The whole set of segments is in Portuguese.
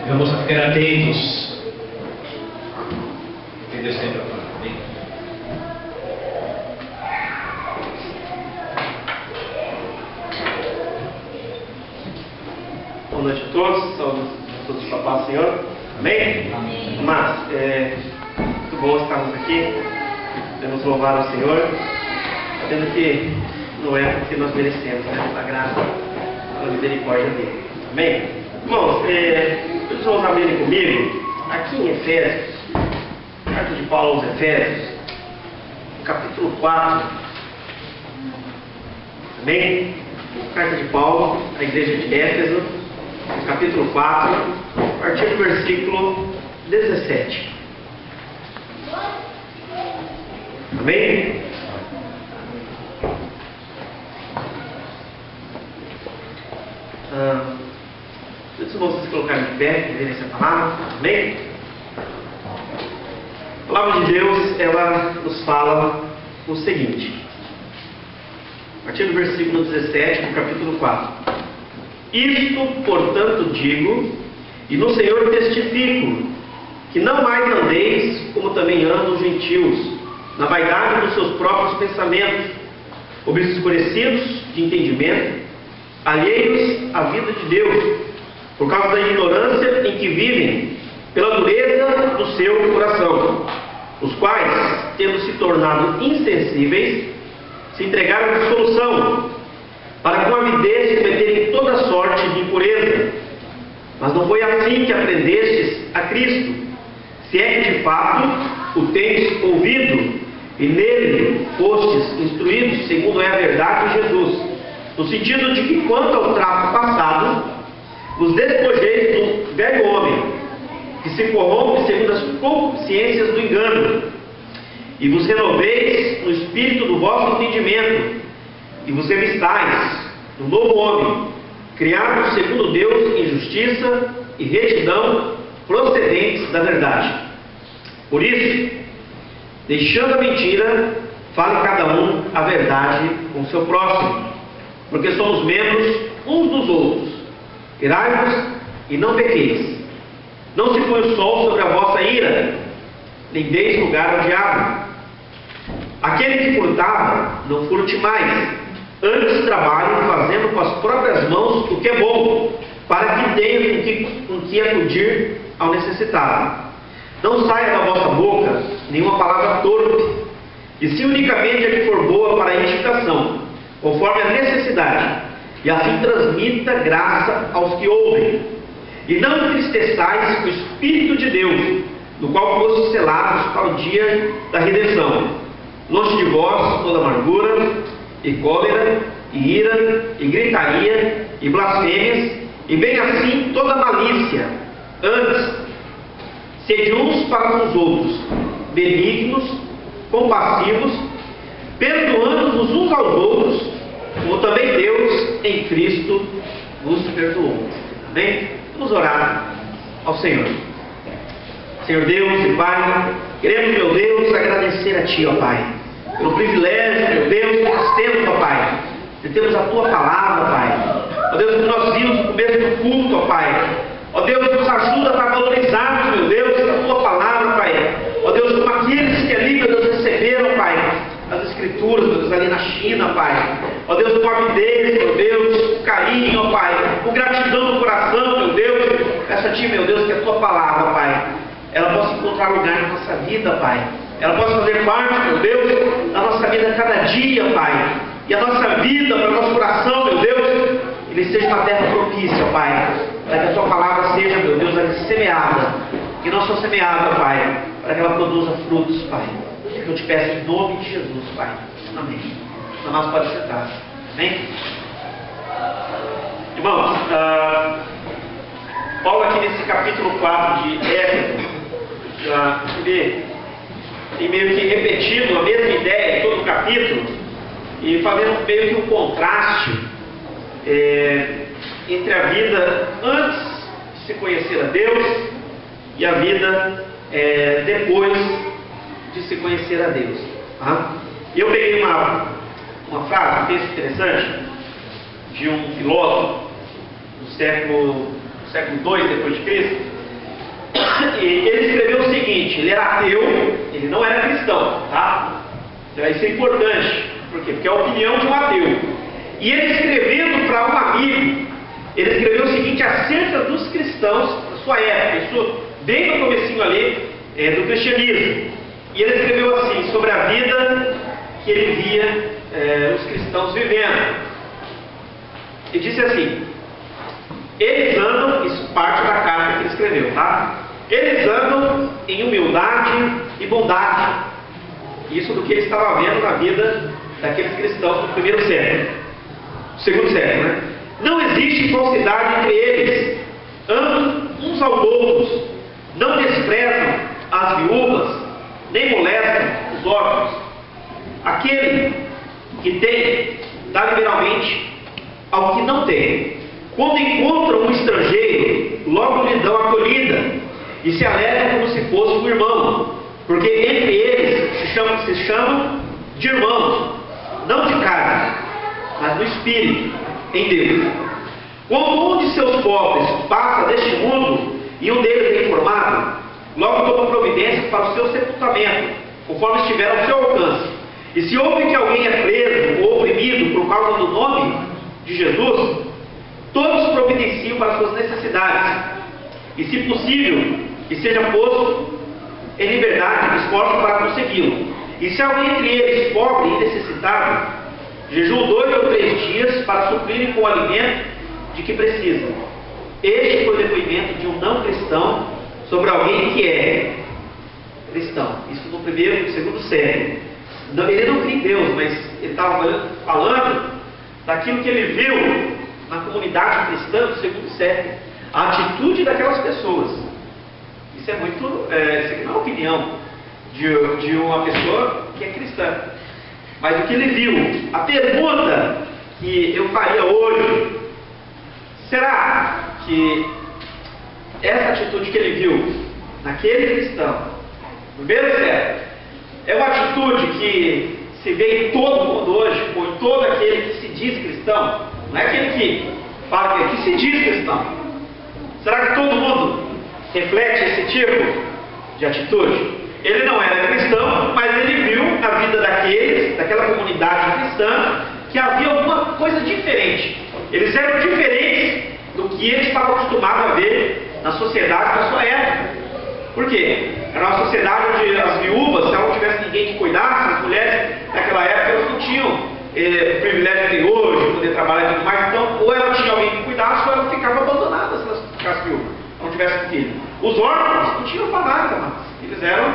Vamos ficar atentos. Que Deus tem para falar. Amém? Boa noite a todos, saúde a todos para a paz do Senhor. Amém? Amém. Mas, muito bom estarmos aqui, podemos louvar ao Senhor, sabendo que não é porque nós merecemos, né? A graça, a misericórdia dele. Amém? Irmãos, vocês vão abrir comigo, aqui em Efésios, carta de Paulo aos Efésios, capítulo 4. Amém? Carta de Paulo à igreja de Éfeso, capítulo 4, a partir do versículo 17. Amém? Se vocês se colocarem de pé e verem essa palavra, amém? A palavra de Deus, ela nos fala o seguinte, a partir do versículo 17 do capítulo 4. Isto, portanto, digo, e no Senhor testifico, que não mais andeis como também andam os gentios, na vaidade dos seus próprios pensamentos, obscurecidos de entendimento, alheios à vida de Deus, por causa da ignorância em que vivem, pela dureza do seu coração, os quais, tendo se tornado insensíveis, se entregaram à dissolução, para com avidez cometerem toda sorte de impureza. Mas não foi assim que aprendestes a Cristo, se é que de fato o tendes ouvido, e nele fostes instruídos, segundo é a verdade de Jesus, no sentido de que, quanto ao trato passado, vos despojeis do velho homem, que se corrompe segundo as concupiscências do engano, e vos renoveis no espírito do vosso entendimento, e vos revistais do novo homem, criado segundo Deus em justiça e retidão, procedentes da verdade. Por isso, deixando a mentira, fale cada um a verdade com o seu próximo, porque somos membros uns dos outros. Irai-vos e não pequeis. Não se põe o sol sobre a vossa ira, nem deis lugar ao diabo. Aquele que furtava, não furte mais, antes trabalhe fazendo com as próprias mãos o que é bom, para que tenha com que acudir ao necessitado. Não saia da vossa boca nenhuma palavra torpe, e se unicamente a que for boa para a edificação, conforme a necessidade, e assim transmita graça aos que ouvem. E não entristeçais o Espírito de Deus, no qual fostes selados para o dia da redenção. Longe de vós toda amargura, e cólera, e ira, e gritaria, e blasfêmias, e bem assim toda malícia. Antes, sede uns para com os outros, benignos, compassivos, perdoando-vos uns aos outros, como também Deus em Cristo vos perdoou. Amém? Vamos orar ao Senhor. Senhor Deus e Pai, queremos, meu Deus, agradecer a Ti, ó Pai, pelo privilégio, meu Deus, que nós temos, ó Pai, de termos a Tua palavra, Pai. Ó Deus, que nós vimos no começo do culto, ó Pai. Ó Deus, nos ajuda para valorizarmos, meu Deus, a Tua palavra, Pai. Ó Deus, como aqueles que ali, meu Deus, receberam, Pai, as Escrituras, meu Deus, ali na China, Pai. Ó Deus, com avidez, meu Deus, com carinho, ó Pai, com gratidão no coração, meu Deus. Peço a Ti, meu Deus, que a Tua palavra, Pai, ela possa encontrar lugar na nossa vida, Pai. Ela possa fazer parte, meu Deus, da nossa vida cada dia, Pai. E a nossa vida, para o nosso coração, meu Deus, ele seja uma terra propícia, Pai. Para que a Tua palavra seja, meu Deus, ali semeada. Que não só semeada, Pai, para que ela produza frutos, Pai. É que eu te peço em nome de Jesus, Pai. Amém. Então nós podemos sentar. Amém? Irmãos, Paulo aqui nesse capítulo 4 de Éfeso, ele tem meio que repetido a mesma ideia em todo o capítulo e fazendo meio que um contraste entre a vida antes de se conhecer a Deus e a vida depois de se conhecer a Deus. Tá? E eu peguei uma frase, um texto interessante de um filósofo do século II depois de Cristo, ele escreveu o seguinte: ele era ateu, ele não era cristão, tá? Então isso é importante. Por quê? Porque é a opinião de um ateu. E ele escrevendo para um amigo, ele escreveu o seguinte acerca dos cristãos da sua época, isso bem no comecinho ali do cristianismo. E ele escreveu assim, sobre a vida que ele via os cristãos vivendo. E disse assim: eles andam, isso parte da carta que ele escreveu, tá? Eles andam em humildade e bondade. Isso do que ele estava vendo na vida daqueles cristãos do primeiro século, segundo século, né? Não existe falsidade entre eles, amam uns aos outros, não desprezam as viúvas, nem molestam os órfãos. Aquele que tem, dá liberalmente ao que não tem. Quando encontram um estrangeiro, logo lhe dão acolhida e se alegram como se fosse um irmão, porque entre eles se chamam de irmãos, não de carne, mas no espírito, em Deus. Quando um de seus pobres passa deste mundo e um deles é informado, logo toma providências para o seu sepultamento, conforme estiver ao seu alcance. E se ouve que alguém é preso ou oprimido por causa do nome de Jesus, todos providenciam para suas necessidades, e se possível, que seja posto em liberdade, esforço para consegui-lo. E se alguém entre eles, pobre e necessitado, jejum 2 ou 3 dias para suprirem com o alimento de que precisam. Este foi o depoimento de um não cristão sobre alguém que é cristão. Isso no primeiro e segundo século. Ele não cria em Deus, mas ele estava falando daquilo que ele viu na comunidade cristã do segundo século. A atitude daquelas pessoas. Isso é muito... isso aqui não é a opinião de uma pessoa que é cristã, mas o que ele viu. A pergunta que eu faria hoje: será que essa atitude que ele viu naquele cristão, no primeiro século, é uma atitude que se vê em todo mundo hoje, ou em todo aquele que se diz cristão? Não é aquele que fala que se diz cristão. Será que todo mundo reflete esse tipo de atitude? Ele não era cristão, mas ele viu na vida daquela comunidade cristã, que havia alguma coisa diferente. Eles eram diferentes do que eles estavam acostumados a ver na sociedade da sua época. Por quê? Era uma sociedade onde as viúvas, se ela não tivesse ninguém que cuidasse, as mulheres naquela época elas não tinham o privilégio que tem hoje, de poder trabalhar e tudo mais. Então, ou ela tinha alguém que cuidasse, ou ela ficava abandonada se ela ficasse viúva, não tivesse filho. Os órfãos não tinham orfanato, mas eles eram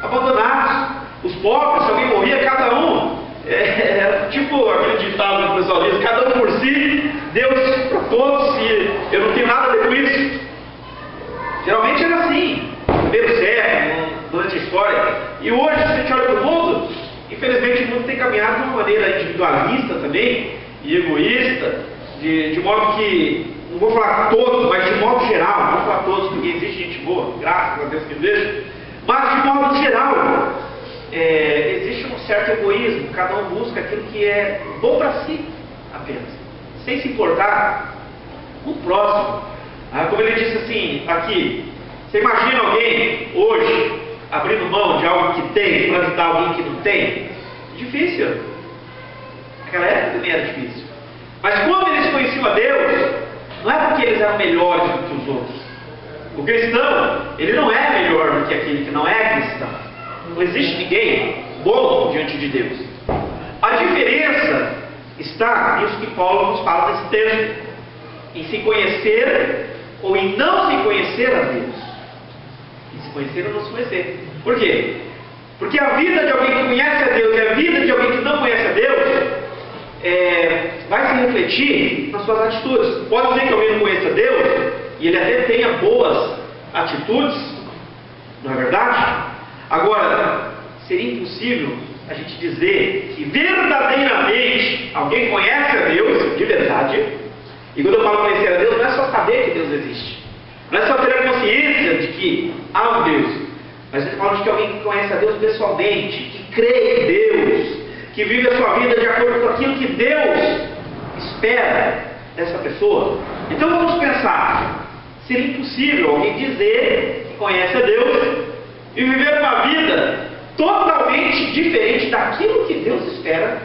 abandonados. Os pobres, se alguém morria, cada um, era tipo aquele ditado que o pessoal diz: cada um por si, Deus para todos, e eu não tenho nada a ver com isso. Geralmente era assim, no primeiro século, durante a história. E hoje, se a gente olha para o mundo, infelizmente o mundo tem caminhado de uma maneira individualista também, e egoísta, de modo que, não vou falar todos, mas de modo geral, não vou falar todos, porque existe gente boa, graças a Deus que existe, mas de modo geral, existe um certo egoísmo, cada um busca aquilo que é bom para si apenas, sem se importar com o próximo. Como ele disse assim, aqui, você imagina alguém hoje abrindo mão de algo que tem para ajudar alguém que não tem? Difícil. Naquela época também era difícil. Mas quando eles conheciam a Deus, não é porque eles eram melhores do que os outros. O cristão, ele não é melhor do que aquele que não é cristão. Não existe ninguém bom diante de Deus. A diferença está nisso que Paulo nos fala nesse texto: em se conhecer ou em não se conhecer a Deus. Em se conhecer ou não se conhecer. Por quê? Porque a vida de alguém que conhece a Deus e a vida de alguém que não conhece a Deus vai se refletir nas suas atitudes. Pode ser que alguém não conheça Deus e ele até tenha boas atitudes, não é verdade? Agora, seria impossível a gente dizer que verdadeiramente alguém conhece a Deus de verdade. E quando eu falo conhecer a Deus, não é só saber que Deus existe, não é só ter a consciência de que há um Deus, mas ele fala de que alguém que conhece a Deus pessoalmente, que crê em Deus, que vive a sua vida de acordo com aquilo que Deus espera dessa pessoa. Então vamos pensar: seria impossível alguém dizer que conhece a Deus e viver uma vida totalmente diferente daquilo que Deus espera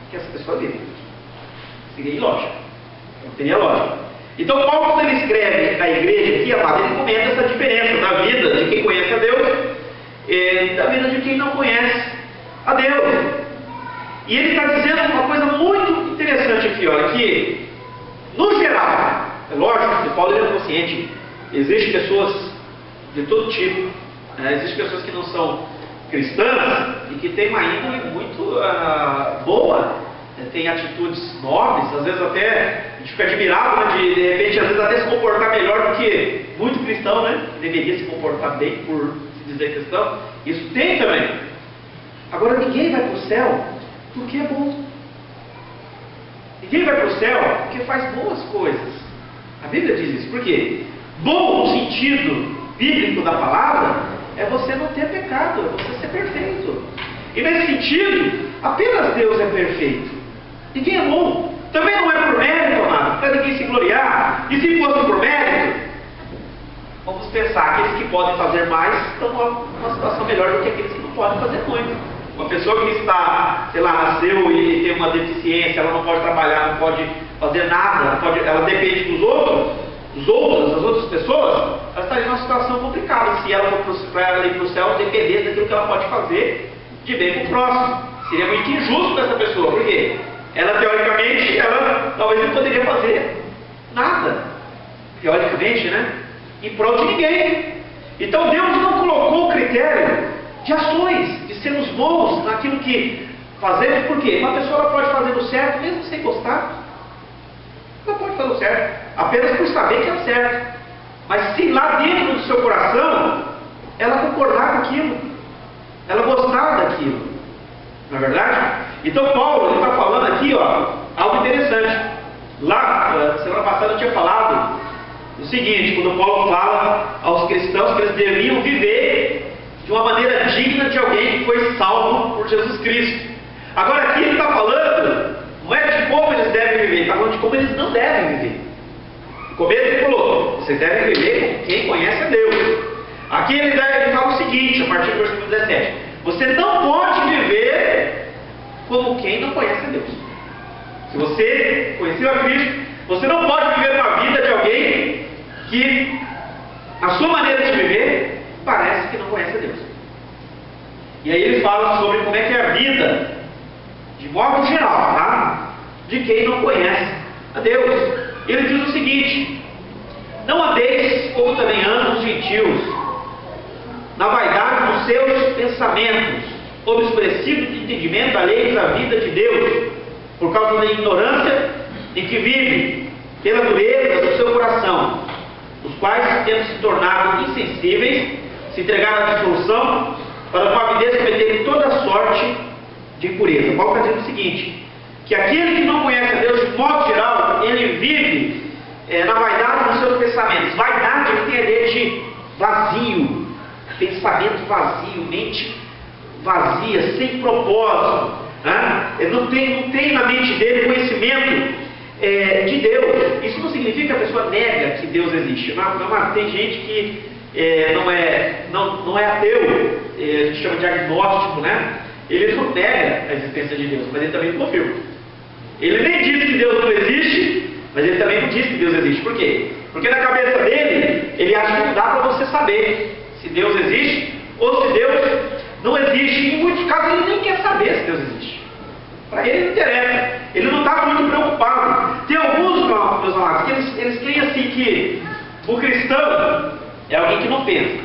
que essa pessoa viva. Seria ilógico. Não teria lógica. Então, Paulo, quando ele escreve à igreja aqui, amado, ele comenta essa diferença da vida de quem conhece a Deus e da vida de quem não conhece a Deus. E ele está dizendo uma coisa muito interessante aqui, olha, que, no geral, é lógico que Paulo é consciente, existem pessoas de todo tipo, existem pessoas que não são cristãs e que têm uma índole muito boa, tem atitudes nobres, às vezes até a gente fica admirado, né, de repente, às vezes até se comportar melhor do que muito cristão, né, que deveria se comportar bem por se dizer cristão. Isso tem também. Agora, ninguém vai para o céu porque é bom. Ninguém vai para o céu porque faz boas coisas. A Bíblia diz isso. Por quê? Bom, no sentido bíblico da palavra, é você não ter pecado, é você ser perfeito. E nesse sentido, apenas Deus é perfeito. Ninguém é bom. Também não é por mérito, amado, para ninguém se gloriar. E se fosse por mérito, vamos pensar, aqueles que podem fazer mais estão numa situação melhor do que aqueles que não podem fazer muito. Uma pessoa que está, sei lá, nasceu e tem uma deficiência, ela não pode trabalhar, não pode fazer nada, ela depende das outras pessoas, ela estaria numa situação complicada se ela for para ela ir para o céu depender daquilo que ela pode fazer de bem para o próximo. Seria muito injusto para essa pessoa, porque ela, teoricamente, ela talvez não poderia fazer nada, teoricamente, né? Em prol de ninguém. Então Deus não colocou o critério de ações, de sermos bons naquilo que fazemos. Por quê? Uma pessoa ela pode fazer o certo mesmo sem gostar. Ela pode fazer o certo apenas por saber que é o certo. Mas se lá dentro do seu coração ela concordar com aquilo, ela gostar daquilo, não é verdade? Então Paulo está falando aqui, ó, algo interessante. Lá, semana passada eu tinha falado o seguinte, quando Paulo fala aos cristãos que eles deviam viver de uma maneira digna de alguém que foi salvo por Jesus Cristo. Agora aqui ele está falando, não é de como eles devem viver, ele está falando de como eles não devem viver. No começo ele falou, vocês devem viver como quem conhece a Deus. Aqui ele fala o seguinte, a partir do versículo 17, você não pode viver como quem não conhece a Deus. Se você conheceu a Cristo, você não pode viver uma vida de alguém que a sua maneira de viver parece que não conhece a Deus. E aí ele fala sobre como é que é a vida, de modo geral, tá? De quem não conhece a Deus. Ele diz o seguinte: não andeis como também andam os gentios, na vaidade dos seus pensamentos, obscurecendo de entendimento alheios à vida de Deus, por causa da ignorância em que vive, pela dureza do seu coração, os quais, tendo se tornado insensíveis, se entregaram à dissolução, para com avidez cometerem toda sorte de impureza. Paulo está dizendo o seguinte, que aquele que não conhece a Deus, de modo geral, ele vive na vaidade dos seus pensamentos. Vaidade ele tem a ideia de vazio, pensamento vazio, mente vazia, sem propósito, né? Ele não tem na mente dele conhecimento de Deus. Isso não significa que a pessoa nega que Deus existe. Tem gente que não é ateu, a gente chama de agnóstico, né? Ele não nega a existência de Deus, mas ele também não confirma. Ele nem diz que Deus não existe, mas ele também não diz que Deus existe. Por quê? Porque na cabeça dele, ele acha que não dá para você saber se Deus existe ou se Deus não existe. E em muitos casos ele nem quer saber se Deus existe. Para ele não interessa. Ele não está muito preocupado. Tem alguns, meus amados, que eles creem assim que o cristão é alguém que não pensa.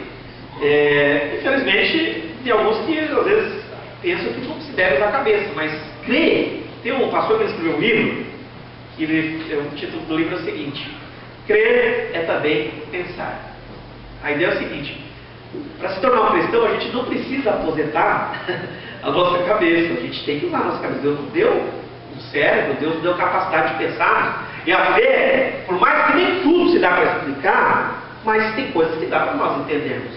Infelizmente, tem alguns que às vezes pensam que não se deve usar a cabeça, mas crer. Tem um pastor que escreveu um livro, que o título do livro é o seguinte: crer é também pensar. A ideia é o seguinte: para se tornar um cristão, a gente não precisa aposentar a nossa cabeça, a gente tem que usar a nossa cabeça. Deus nos deu um cérebro, Deus nos deu capacidade de pensar, e a fé, por mais que nem tudo se dá para explicar, mas tem coisas que dá para nós entendermos,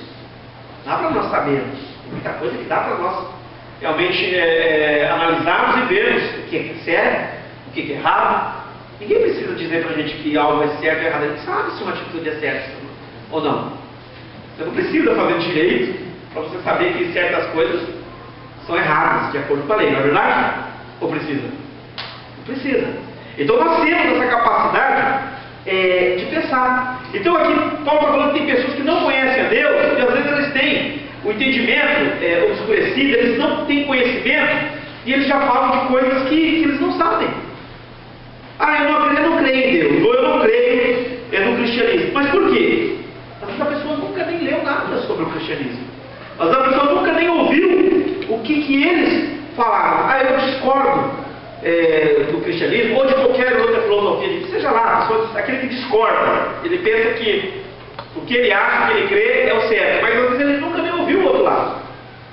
dá para nós sabermos, tem muita coisa que dá para nós realmente analisarmos e vermos o que é certo, o que é errado. Ninguém precisa dizer para a gente que algo é certo ou errado, a gente sabe se uma atitude é certa ou não. Você não precisa fazer direito para você saber que certas coisas são erradas, de acordo com a lei, não é verdade? Ou precisa? Não precisa. Então nós temos essa capacidade de pensar. Então aqui Paulo está falando que tem pessoas que não conhecem a Deus, e às vezes eles têm o entendimento obscurecido, eles não têm conhecimento, e eles já falam de coisas que eles não sabem. Ah, eu não creio em Deus, ou eu não creio no cristianismo. Mas por quê? Às vezes a pessoa nunca nem leu nada sobre o cristianismo. Às vezes a pessoa nunca nem ouviu o que eles falaram. Ah, eu discordo do cristianismo, ou de qualquer outra filosofia, seja lá, aquele que discorda, ele pensa que o que ele acha, que ele crê é o certo, mas às vezes ele nunca nem ouviu o outro lado.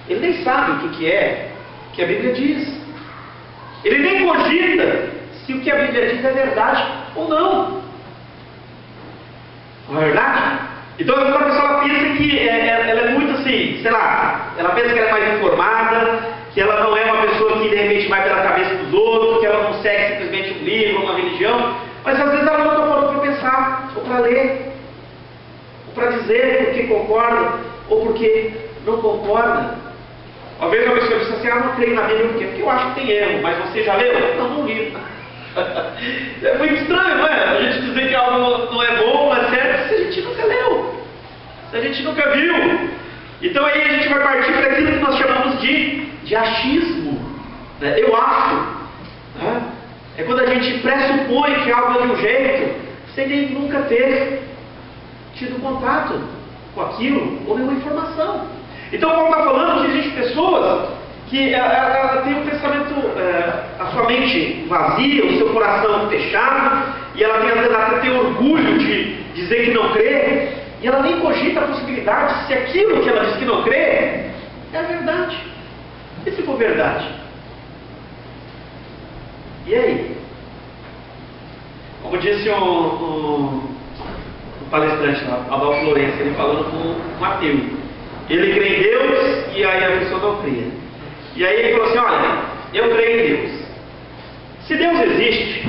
Ele nem sabe o que a Bíblia diz. Ele nem cogita se o que a Bíblia diz é verdade ou não. Não é verdade? Então às vezes a pessoa pensa que ela é muito assim, sei lá, ela pensa que ela é mais informada, que ela não é uma pessoa que de repente vai pela cabeça dos outros, que ela não segue simplesmente um livro, uma religião, mas às vezes ela nunca parou para pensar, ou para ler, ou para dizer porque concorda, ou porque não concorda. Uma vez uma pessoa disse assim, não creio na Bíblia, por quê? Porque eu acho que tem erro, mas você já leu? Não li. É muito estranho, não é? A gente dizer que algo não é bom, não é certo, se a gente nunca leu, se a gente nunca viu. Então aí a gente vai partir para aquilo que nós chamamos de achismo, né? Eu acho, né? É quando a gente pressupõe que algo é de um jeito, sem nem nunca ter tido contato com aquilo, ou nenhuma informação. Então Paulo está falando que existem pessoas que ela tem um pensamento, a sua mente vazia, o seu coração fechado, e ela tem às vezes até tem orgulho de dizer que não crê, e ela nem cogita a possibilidade se aquilo que ela diz que não crê é verdade. E se for verdade? E aí? Como disse um palestrante lá, Adolfo Lourenço, ele falando com um ateu. Ele crê em Deus e aí a pessoa não crê. E aí ele falou assim, olha, eu creio em Deus. Se Deus existe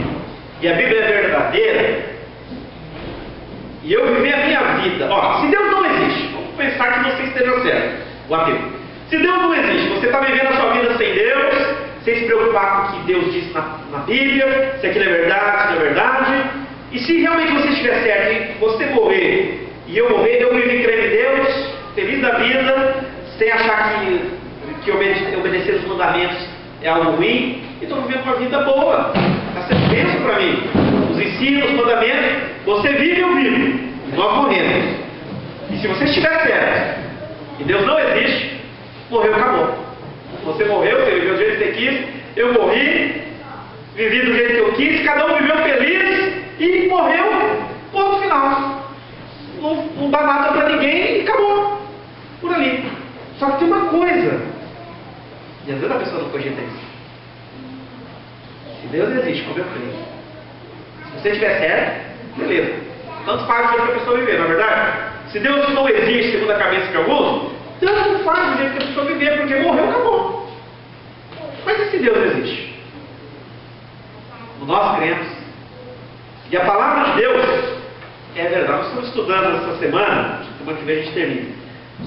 e a Bíblia é verdadeira, e eu viver a minha vida, se Deus não existe, vamos pensar que você esteja certo, o ateu. Se Deus não existe, você está vivendo a sua vida sem Deus, sem se preocupar com o que Deus diz na Bíblia, se aquilo é verdade, se não é verdade. E se realmente você estiver certo e você morrer e eu morrer, eu vivi crendo em Deus, feliz da vida, sem achar que obedecer os mandamentos é algo ruim, e estou vivendo uma vida boa, está sendo bênção para mim. Os ensinos, os mandamentos, você vive, eu vivo, nós morremos. E se você estiver certo e Deus não existe, morreu, acabou. Você morreu, você viveu do jeito que você quis, eu morri, vivi do jeito que eu quis, cada um viveu feliz e morreu, ponto final. Não dá nada para ninguém e acabou. Por ali. Só que tem uma coisa, e às vezes a pessoa não cogita isso. Se Deus existe, como eu creio, se você estiver certo, beleza. Tanto faz o jeito que a pessoa viver, não é verdade? Se Deus não existe, segundo a cabeça de alguns, tanto faz o jeito que a pessoa viver, porque morreu, acabou. Mas e se Deus existe? Nós cremos. E a palavra de Deus é verdade. Nós estamos estudando essa semana que vem a gente termina,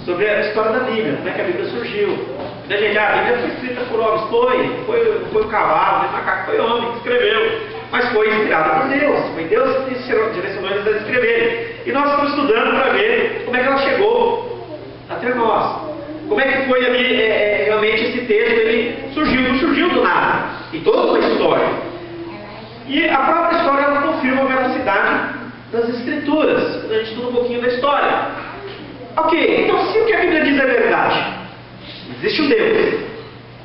sobre a história da Bíblia, como é que a Bíblia surgiu. A Bíblia foi escrita por homens, foi o cavalo, o macaco, foi o homem que escreveu, mas foi inspirada por Deus, foi Deus que direcionou eles a escreverem. E nós estamos estudando para ver como é que ela chegou até nós. Como é que foi ali, realmente esse texto, ele surgiu, não surgiu do nada, em toda uma história. E a própria história, ela confirma a veracidade das Escrituras, quando a gente estuda um pouquinho da história. Ok, então se o que a Bíblia diz é verdade, existe um Deus,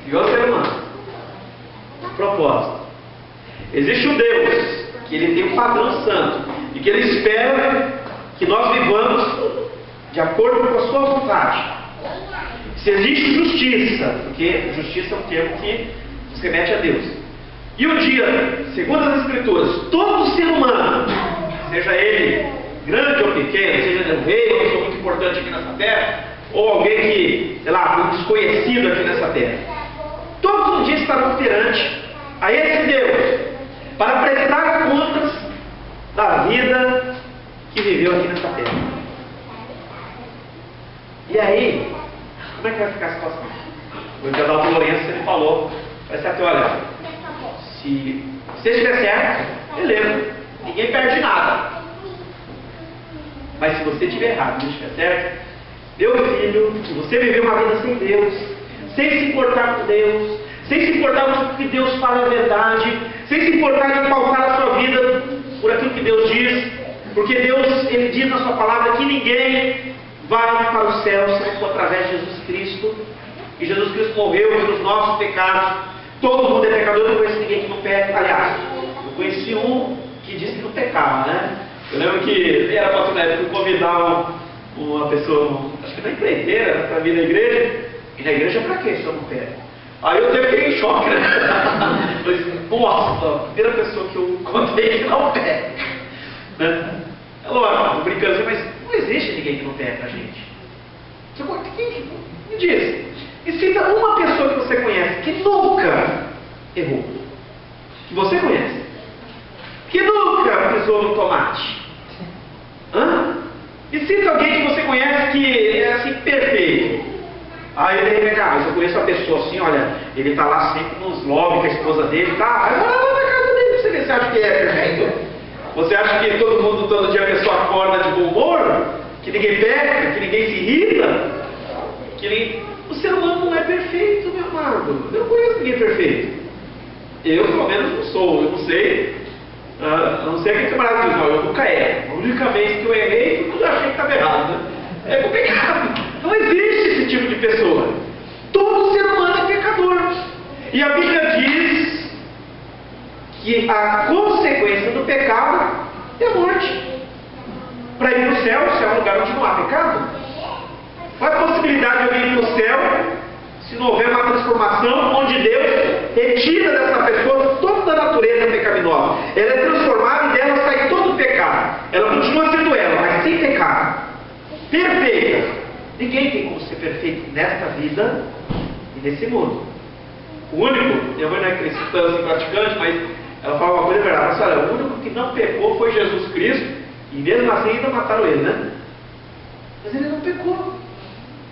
criou o ser humano, propósito. Existe um Deus, que ele tem um padrão santo, e que ele espera que nós vivamos de acordo com a sua vontade. Se existe justiça, porque justiça é um termo que nos remete a Deus. E um dia, segundo as Escrituras, todo ser humano, seja ele grande ou pequeno, seja ele um rei, uma pessoa muito importante aqui nessa terra, ou alguém que, sei lá, um desconhecido aqui nessa terra, todos os dias estarão perante a esse Deus, para prestar contas da vida que viveu aqui nessa terra. E aí, como é que vai ficar a situação? O Adalto Lourenço, ele falou, vai ser até, olha, se você estiver certo, beleza, ninguém perde nada. Mas se você estiver errado e não estiver certo, meu filho, se você viver uma vida sem Deus, sem se importar com Deus, sem se importar com o que Deus fala a verdade, sem se importar em pautar a sua vida por aquilo que Deus diz, porque Deus, Ele diz na sua palavra que ninguém vai para o céu se não for através de Jesus Cristo, e Jesus Cristo morreu pelos nossos pecados. Todo mundo é pecador, eu não conheço ninguém que não peca. Aliás, eu conheci um que disse que não pecava, né? Eu lembro que era para na época convidar uma pessoa, acho que na empreiteira, para vir na igreja. E na igreja para quê se eu não peco? Aí eu fiquei em choque, né? Falei, nossa, a primeira pessoa que eu contei que não peca. Né? É lógico, brincando assim, mas não existe ninguém que não peca, gente. Quem me diz? E cita uma pessoa que você conhece que nunca errou. Que você conhece. Que nunca pisou no tomate. Hã? E cita alguém que você conhece que é assim, perfeito. Aí de repente, mas eu conheço uma pessoa assim, olha, ele está lá sempre nos lobbies com a esposa dele, tá? Vai lá na casa dele pra você ver se acha que é perfeito. Você acha que todo mundo, todo dia a pessoa acorda de bom humor? Que ninguém peca, que ninguém se irrita? O ser humano não é perfeito, meu amado. Eu não conheço ninguém perfeito. Eu, pelo menos, não sou. Eu não sei. A não ser que o camarada diz, não, eu nunca erro. A única vez que eu errei, eu achei que estava errado. Né? É complicado. Não existe esse tipo de pessoa. Todo ser humano é pecador. E a Bíblia diz que a consequência do pecado é a morte. Para ir para o céu é um lugar onde não há pecado. Qual é a possibilidade de alguém ir para o céu se não houver uma transformação onde Deus retira dessa pessoa toda a natureza pecaminosa? Ela é transformada e dela sai todo o pecado. Ela continua sendo ela, mas sem pecado. Perfeita. Ninguém tem como ser perfeito nesta vida e nesse mundo. O único, minha mãe não é cristã assim, praticante, mas ela fala uma coisa verdade. Mas olha, o único que não pecou foi Jesus Cristo, e mesmo assim ainda mataram ele, né? Mas ele não pecou.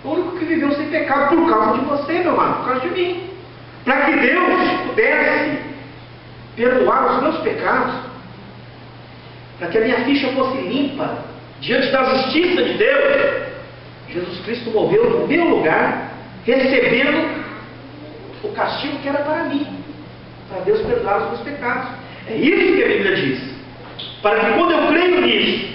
O único que viveu sem pecado por causa de você, meu amado, por causa de mim. Para que Deus pudesse perdoar os meus pecados, para que a minha ficha fosse limpa diante da justiça de Deus, Jesus Cristo morreu no meu lugar, recebendo o castigo que era para mim, para Deus perdoar os meus pecados. É isso que a Bíblia diz. Para que quando eu creio nisso,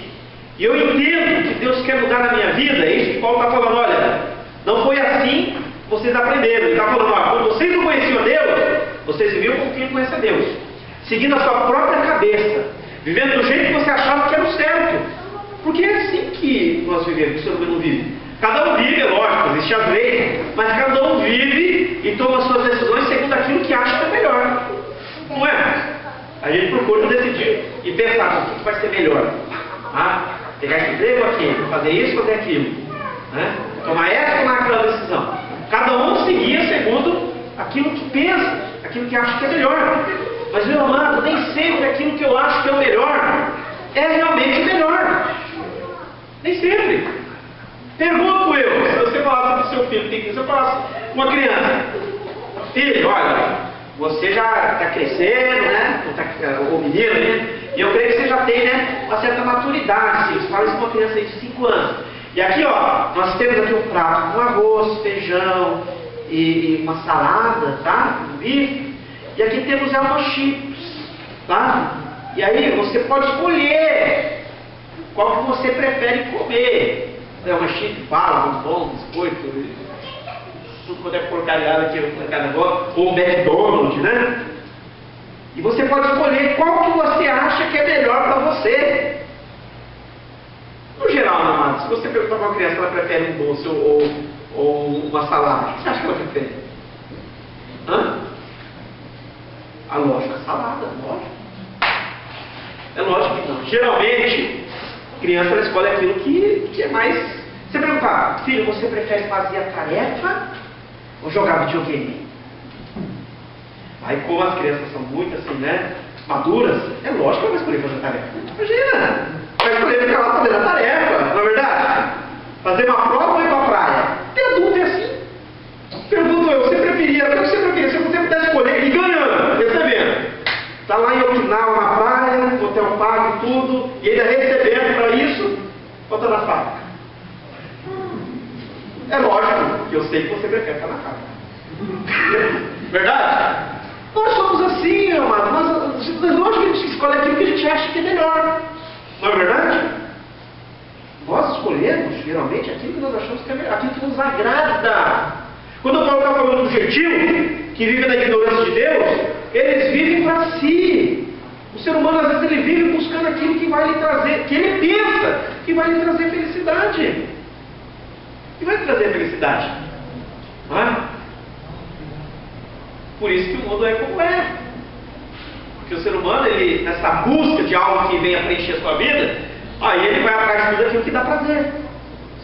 e eu entendo que Deus quer mudar na minha vida, é isso que Paulo está falando, olha, não foi assim que vocês aprenderam. Ele está falando, olha, quando vocês não conheciam a Deus, vocês viviam como quem conhece a Deus, seguindo a sua própria cabeça, vivendo do jeito que você achava que era o certo. Porque é assim que nós vivemos, que o ser humano vive. Cada um vive, é lógico, existe as leis, mas cada um vive e toma suas decisões segundo aquilo que acha que é melhor. Não é? A gente procura decidir e pensar o que vai ser melhor. Pegar esse emprego aqui, fazer isso, fazer aquilo. Né? Tomar essa ou tomar aquela decisão. Cada um seguia segundo aquilo que pensa, aquilo que acha que é melhor. Mas, meu amado, nem sempre aquilo que eu acho que é o melhor é realmente o melhor. Nem sempre. Pergunto eu, se você falasse para o seu filho, se você falasse com uma criança, filho, olha, você já está crescendo, né? O menino, né? E eu creio que você já tem, né, uma certa maturidade. Você fala isso com uma criança de 5 anos. E aqui, ó, nós temos aqui um prato com arroz, feijão e uma salada, tá? Um bife. E aqui temos alma chips, tá? E aí você pode escolher qual que você prefere comer. É uma chip, bala, bombom, biscoito, tudo quando é porcariado aqui, ou McDonald's, né? E você pode escolher qual que você acha que é melhor para você. No geral, meu amado, se você perguntar para uma criança se ela prefere um doce ou uma salada, o que você acha que ela prefere? A lógica, salada, lógico. É lógico que não. Geralmente, criança ela escolhe aquilo que é mais. Você perguntar, filho, você prefere fazer a tarefa ou jogar videogame? Aí, como as crianças são muito assim, né, maduras, é lógico que ela vai escolher fazer a tarefa. Imagina, vai escolher ficar lá fazendo a tarefa, não é verdade? Fazer uma prova ou ir para a praia? Ter adulto é assim. Pergunto eu, você preferia, o que você preferia? Se você pudesse escolher e ganhando, recebendo. Está lá em Okinawa, na praia, hotel pago e tudo, e ainda recebendo para isso, ou está na fábrica? É lógico que eu sei que você prefere estar na fábrica. Verdade? Nós somos assim, meu amado. É lógico que a gente escolhe aquilo que a gente acha que é melhor. Não é verdade? Nós escolhemos, geralmente, aquilo que nós achamos que é melhor, aquilo que nos agrada. Quando o Paulo está falando do gentil, que vive na ignorância de Deus, eles vivem para si. O ser humano, às vezes, ele vive buscando aquilo que vai lhe trazer, que ele pensa que vai lhe trazer felicidade. Que vai lhe trazer felicidade. Não é? Por isso que o mundo é como é. Porque o ser humano, ele, nessa busca de algo que venha preencher a sua vida, aí ele vai atrás de tudo aquilo que dá prazer.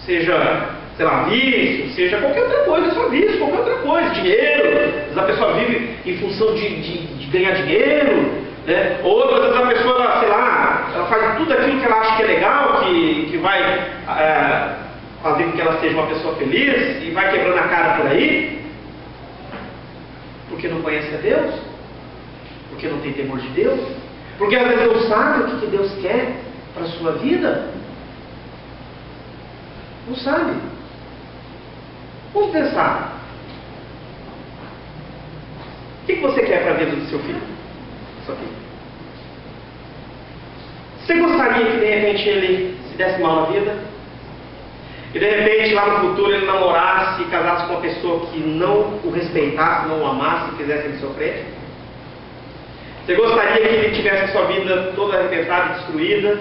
Seja, sei lá, vício, seja qualquer outra coisa, só vício, qualquer outra coisa, dinheiro. Às vezes a pessoa vive em função de ganhar dinheiro, né? Ou às vezes a pessoa, sei lá, ela faz tudo aquilo que ela acha que é legal, que vai fazer com que ela seja uma pessoa feliz e vai quebrando a cara por aí, porque não conhece a Deus, porque não tem temor de Deus, porque às vezes não sabe o que Deus quer para a sua vida. Não sabe. Vamos pensar. O que você quer para a vida do seu filho? Sua filha? Você gostaria que de repente ele se desse mal na vida? E de repente lá no futuro ele namorasse e casasse com uma pessoa que não o respeitasse, não o amasse e fizesse ele sofrer? Você gostaria que ele tivesse a sua vida toda arrebentada e destruída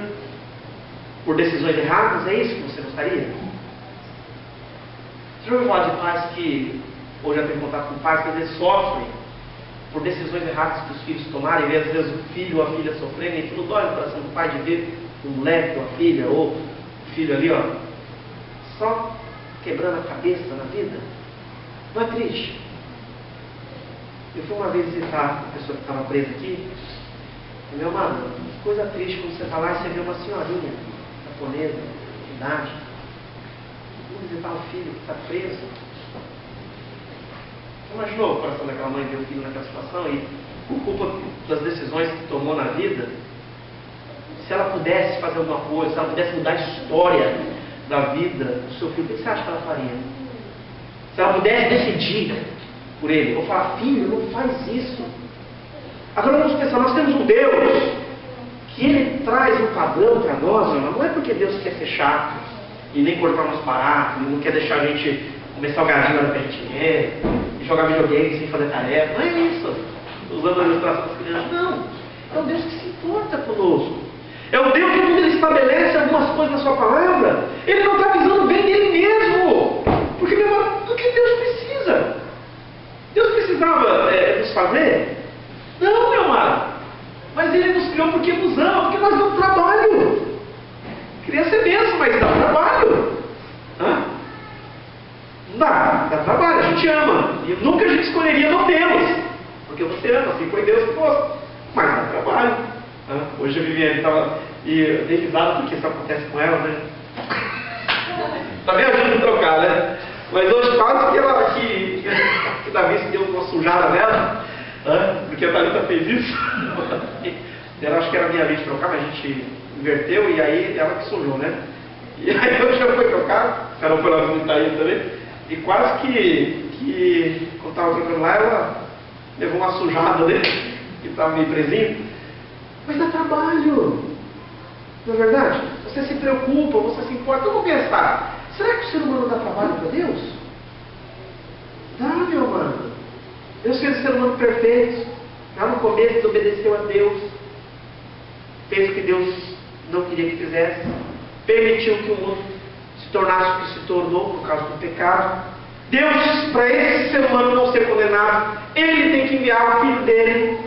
por decisões erradas? É isso que você gostaria? Você já ouviu falar de pais que, ou já teve contato com pais que às vezes sofrem por decisões erradas que os filhos tomarem, e às vezes o filho ou a filha sofrendo, e tudo dói no coração do pai de ver o moleque ou a filha, ou o filho ali, ó, só quebrando a cabeça na vida? Não é triste? Eu fui uma vez visitar a pessoa que estava presa aqui, e meu amado, que coisa triste quando você está lá e você vê uma senhorinha japonesa, de idade, visitar um filho que está preso. Você imaginou o coração daquela mãe ver o filho naquela situação e, por culpa das decisões que tomou na vida, se ela pudesse fazer alguma coisa, se ela pudesse mudar a história da vida do seu filho, o que você acha que ela faria? Se ela pudesse decidir por ele, ou falar, filho, não faz isso. Agora vamos pensar, nós temos um Deus que ele traz um padrão para nós, não é porque Deus quer ser chato e nem cortar o nosso barato, não quer deixar a gente comer salgadinho na hora que a gente quer, e jogar videogame sem fazer tarefa. Não é isso. Usando a ilustração das crianças. Não. É um Deus que se importa conosco. É um Deus que, quando Ele estabelece algumas coisas na sua palavra, Ele não está visando o bem dele mesmo. Porque, meu irmão, do que Deus precisa? Deus precisava nos fazer? Não, meu amado. Mas Ele nos criou porque nos ama, porque nós damos trabalho. Queria ser bênção, mas dá trabalho. Hã? Não dá trabalho, a gente ama. E nunca a gente escolheria não tê-los. Porque você ama, assim foi Deus que fosse. Mas dá trabalho. Hã? Hoje a Viviane estava. E eu dei risada porque isso acontece com ela, né? Tá me ajudando a trocar, né? Mas hoje quase que ela que Davi se deu uma sujada nela. Porque a Thalita fez isso. Ela acho que era minha vez de trocar, mas a gente inverteu e aí ela que sujou, né? E aí eu já fui trocar, ela foi lá visitar ele também, e quase que quando estava trocando lá, ela levou uma sujada dele, que estava meio presinho. Mas dá trabalho, não é verdade? Você se preocupa, você se importa. Eu vou pensar, será que o ser humano dá trabalho para Deus? Dá, meu amado. Deus fez o ser humano perfeito. Lá no começo desobedeceu a Deus. Fez o que Deus não queria que fizesse. Permitiu que o mundo se tornasse o que se tornou por causa do pecado. Deus, para esse ser humano não ser condenado, Ele tem que enviar o Filho dele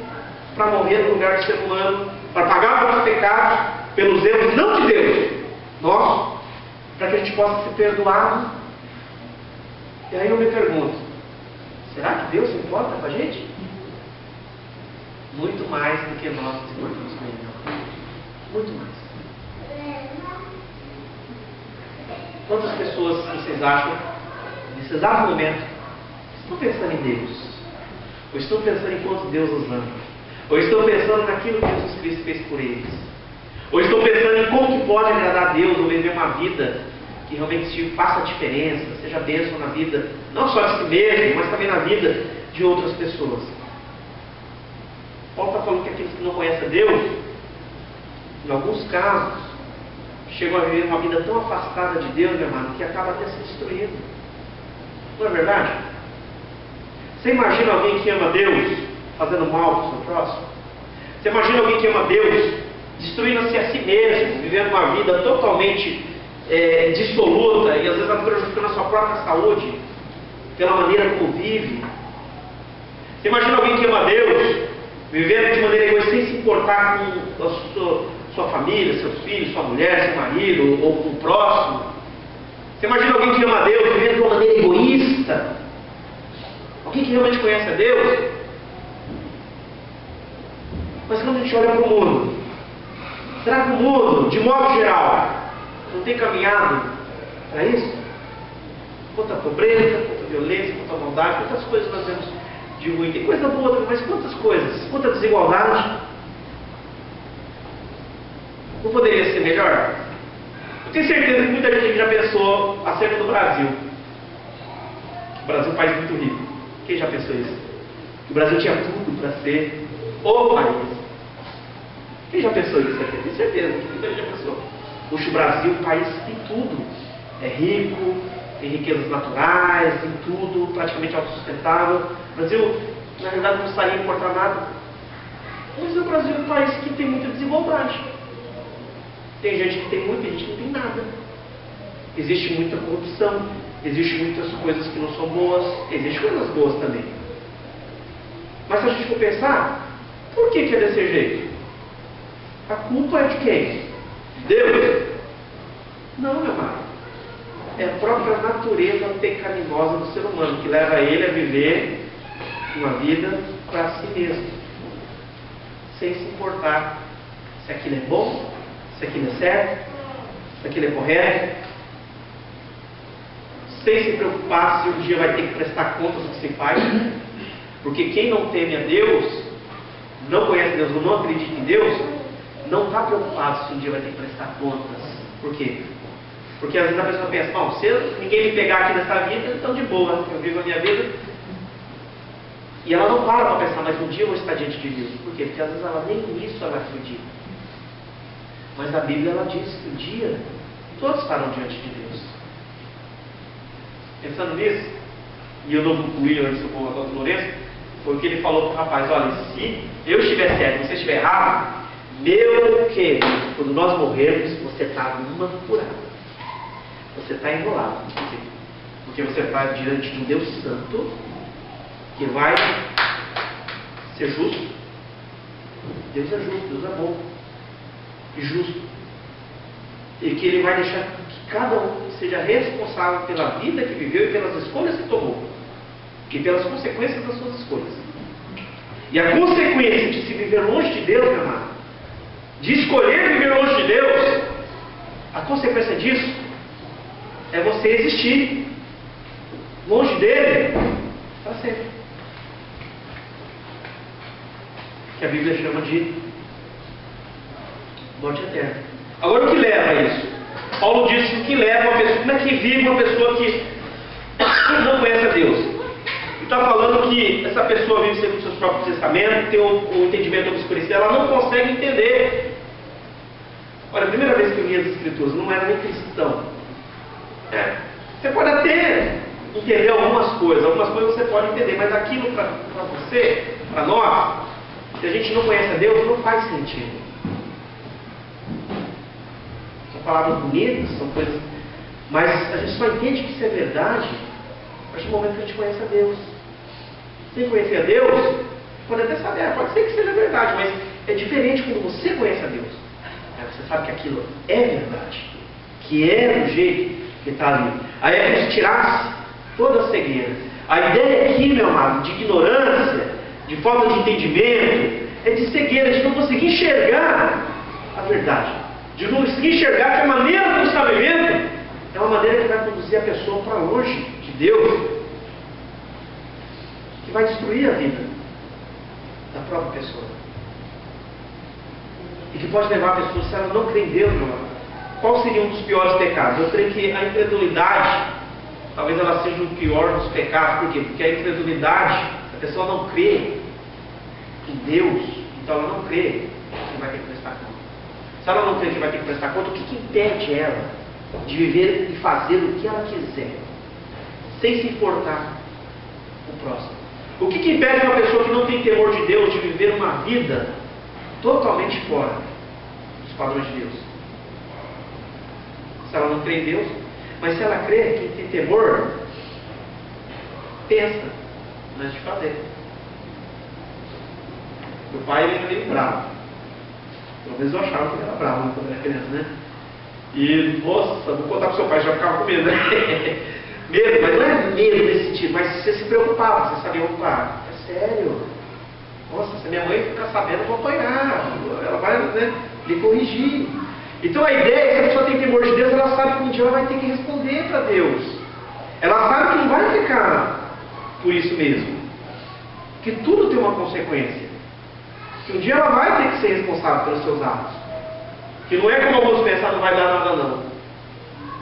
para morrer no lugar do ser humano, para pagar pelos pecados, pelos erros, não de Deus, nosso, para que a gente possa ser perdoado. E aí eu me pergunto, será que Deus se importa com a gente? Muito mais do que nós nos importamos com Ele. Muito mais. Quantas pessoas vocês acham, nesse exato momento, estão pensando em Deus? Ou estão pensando em quanto Deus os ama? Ou estão pensando naquilo que Jesus Cristo fez por eles? Ou estão pensando em como que pode agradar a Deus ou viver uma vida que realmente faça diferença, seja bênção na vida, não só de si mesmo, mas também na vida de outras pessoas? Paulo está falando que aqueles que não conhecem a Deus, em alguns casos, chegam a viver uma vida tão afastada de Deus, meu amado, que acaba até se destruindo. Não é verdade? Você imagina alguém que ama Deus fazendo mal para o seu próximo? Você imagina alguém que ama Deus destruindo-se a si mesmo, vivendo uma vida totalmente dissoluta e às vezes prejudicando a sua própria saúde pela maneira como vive? Você imagina alguém que ama Deus vivendo de maneira egoísta, sem se importar com a sua família, seus filhos, sua mulher, seu marido ou com o próximo? Você imagina alguém que ama Deus vivendo de uma maneira egoísta? Alguém que realmente conhece a Deus? Mas quando a gente olha para o mundo, será que o mundo, de modo geral, não tem caminhado para isso? Quanta pobreza, quanta violência, quanta maldade, quantas coisas nós vemos de ruim. Tem coisa boa também, mas quantas coisas? Quanta desigualdade. Não poderia ser melhor? Eu tenho certeza que muita gente já pensou acerca do Brasil. O Brasil é um país muito rico. Quem já pensou isso? Que o Brasil tinha tudo para ser o país. Quem já pensou isso aqui? Tenho certeza que muita gente já pensou. Puxa, o Brasil, o país tem tudo. É rico, tem riquezas naturais, tem tudo, praticamente autossustentável. O Brasil, na verdade, não precisaria importar nada. Mas o Brasil é um país que tem muita desigualdade. Tem gente que tem muito, tem gente que não tem nada. Existe muita corrupção, existe muitas coisas que não são boas, existem coisas boas também. Mas se a gente for pensar, por que é desse jeito? A culpa é de quem? De Deus? Não, meu amado. É a própria natureza pecaminosa do ser humano que leva ele a viver uma vida para si mesmo, sem se importar se aquilo é bom, se aquilo é certo, se aquilo é correto, sem se preocupar se um dia vai ter que prestar contas do que se faz, porque quem não teme a Deus, não conhece Deus ou não acredita em Deus, não está preocupado se um dia vai ter que prestar contas. Por quê? Porque às vezes a pessoa pensa, bom, se ninguém me pegar aqui nessa vida, então de boa, eu vivo a minha vida. E ela não para pensar, mas um dia eu vou estar diante de Deus. Por quê? Porque às vezes ela nem nisso ela acredita. Mas a Bíblia ela diz que um dia todos estarão diante de Deus. Pensando nisso, e eu não concluí antes com o Dr. Lourenço, foi o que ele falou para o rapaz: olha, se eu estiver certo e você estiver errado, meu querido, quando nós morrermos, você está numa furada. Você está enrolado. Porque você está diante de um Deus Santo que vai ser justo. Deus é justo, Deus é bom e justo. E que Ele vai deixar que cada um seja responsável pela vida que viveu e pelas escolhas que tomou. E pelas consequências das suas escolhas. E a consequência de se viver longe de Deus, meu amado, de escolher viver longe de Deus, a consequência disso é você existir longe dele para sempre. Que a Bíblia chama de morte eterna. Agora, o que leva a isso? Paulo diz o que leva uma pessoa, como é que vive uma pessoa que não conhece a Deus? Ele está falando que essa pessoa vive segundo seus próprios testamentos, tem o entendimento obscurecido, ela não consegue entender. Olha, a primeira vez que eu li as Escrituras, não era nem cristão. Você pode até entender algumas coisas você pode entender, mas aquilo para você, para nós, se a gente não conhece a Deus, não faz sentido. São palavras bonitas, são coisas, mas a gente só entende que isso é verdade a partir do momento que a gente conhece a Deus. Sem conhecer a Deus, pode até saber, pode ser que seja verdade, mas é diferente quando você conhece a Deus. Você sabe que aquilo é verdade, que é do jeito que está ali. Aí é como se tirasse toda a cegueira. A ideia aqui, meu amado, de ignorância, de falta de entendimento, é de cegueira, de não conseguir enxergar a verdade, de não conseguir enxergar que a maneira como está vivendo é uma maneira que vai conduzir a pessoa para longe de Deus, que vai destruir a vida da própria pessoa. E que pode levar a pessoa, se ela não crê em Deus, qual seria um dos piores pecados? Eu creio que a incredulidade, talvez ela seja o pior dos pecados. Por quê? Porque a incredulidade, a pessoa não crê em Deus, então ela não crê que vai ter que prestar conta. Se ela não crê que vai ter que prestar conta, o que impede ela de viver e fazer o que ela quiser, sem se importar com o próximo? O que impede uma pessoa que não tem temor de Deus de viver uma vida totalmente fora dos padrões de Deus? Se ela não crê em Deus, mas se ela crê, que tem temor, pensa antes de fazer. Meu pai, ele era meio bravo. Pelo menos eu achava que ele era bravo quando era criança, né? E, nossa, vou contar pro seu pai, já ficava com medo, né? Medo, mas não é medo nesse sentido, mas você se preocupava, você sabia, opa, é sério. Nossa, se minha mãe ficar sabendo, eu vou apanhar. Ela vai, né, lhe corrigir. Então a ideia é que se a pessoa tem temor de Deus, ela sabe que um dia ela vai ter que responder para Deus. Ela sabe que não vai ficar por isso mesmo. Que tudo tem uma consequência. Que um dia ela vai ter que ser responsável pelos seus atos. Que não é como alguns pensam, não vai dar nada não.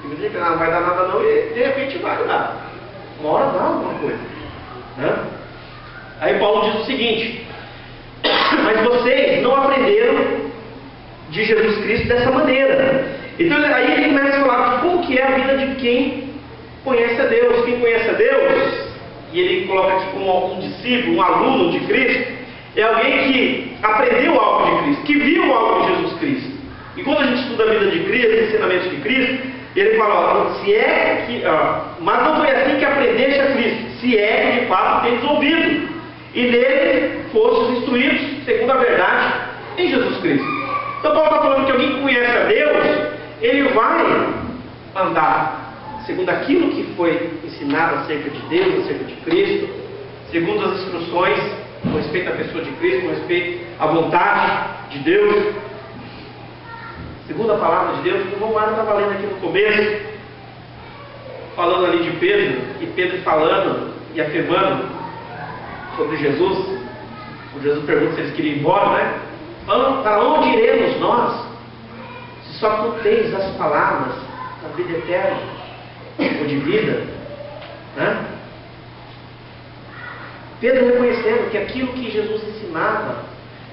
Que não vai dar nada não e de repente vai dar. Uma hora dá alguma coisa. Né? Aí Paulo diz o seguinte: mas vocês não aprenderam de Jesus Cristo dessa maneira. Então aí ele começa a falar de como que é a vida de quem conhece a Deus. Quem conhece a Deus, e ele coloca aqui como um discípulo, um aluno de Cristo, é alguém que aprendeu algo de Cristo, que viu algo de Jesus Cristo. E quando a gente estuda a vida de Cristo, os ensinamentos de Cristo, ele fala, mas não foi assim que aprendeste a Cristo, se é que de fato tendes ouvido, e nele fostes instruídos, segundo a verdade, em Jesus Cristo. Então Paulo está falando que alguém que conhece a Deus, ele vai andar segundo aquilo que foi ensinado acerca de Deus, acerca de Cristo, segundo as instruções com respeito à pessoa de Cristo, com respeito à vontade de Deus, segundo a palavra de Deus. O irmão Mário estava lendo aqui no começo, falando ali de Pedro, e Pedro falando e afirmando sobre Jesus. O Jesus pergunta se eles queriam ir embora, né? Para onde iremos nós, se só tu tens as palavras da vida eterna, ou de vida, né? Pedro reconhecendo que aquilo que Jesus ensinava,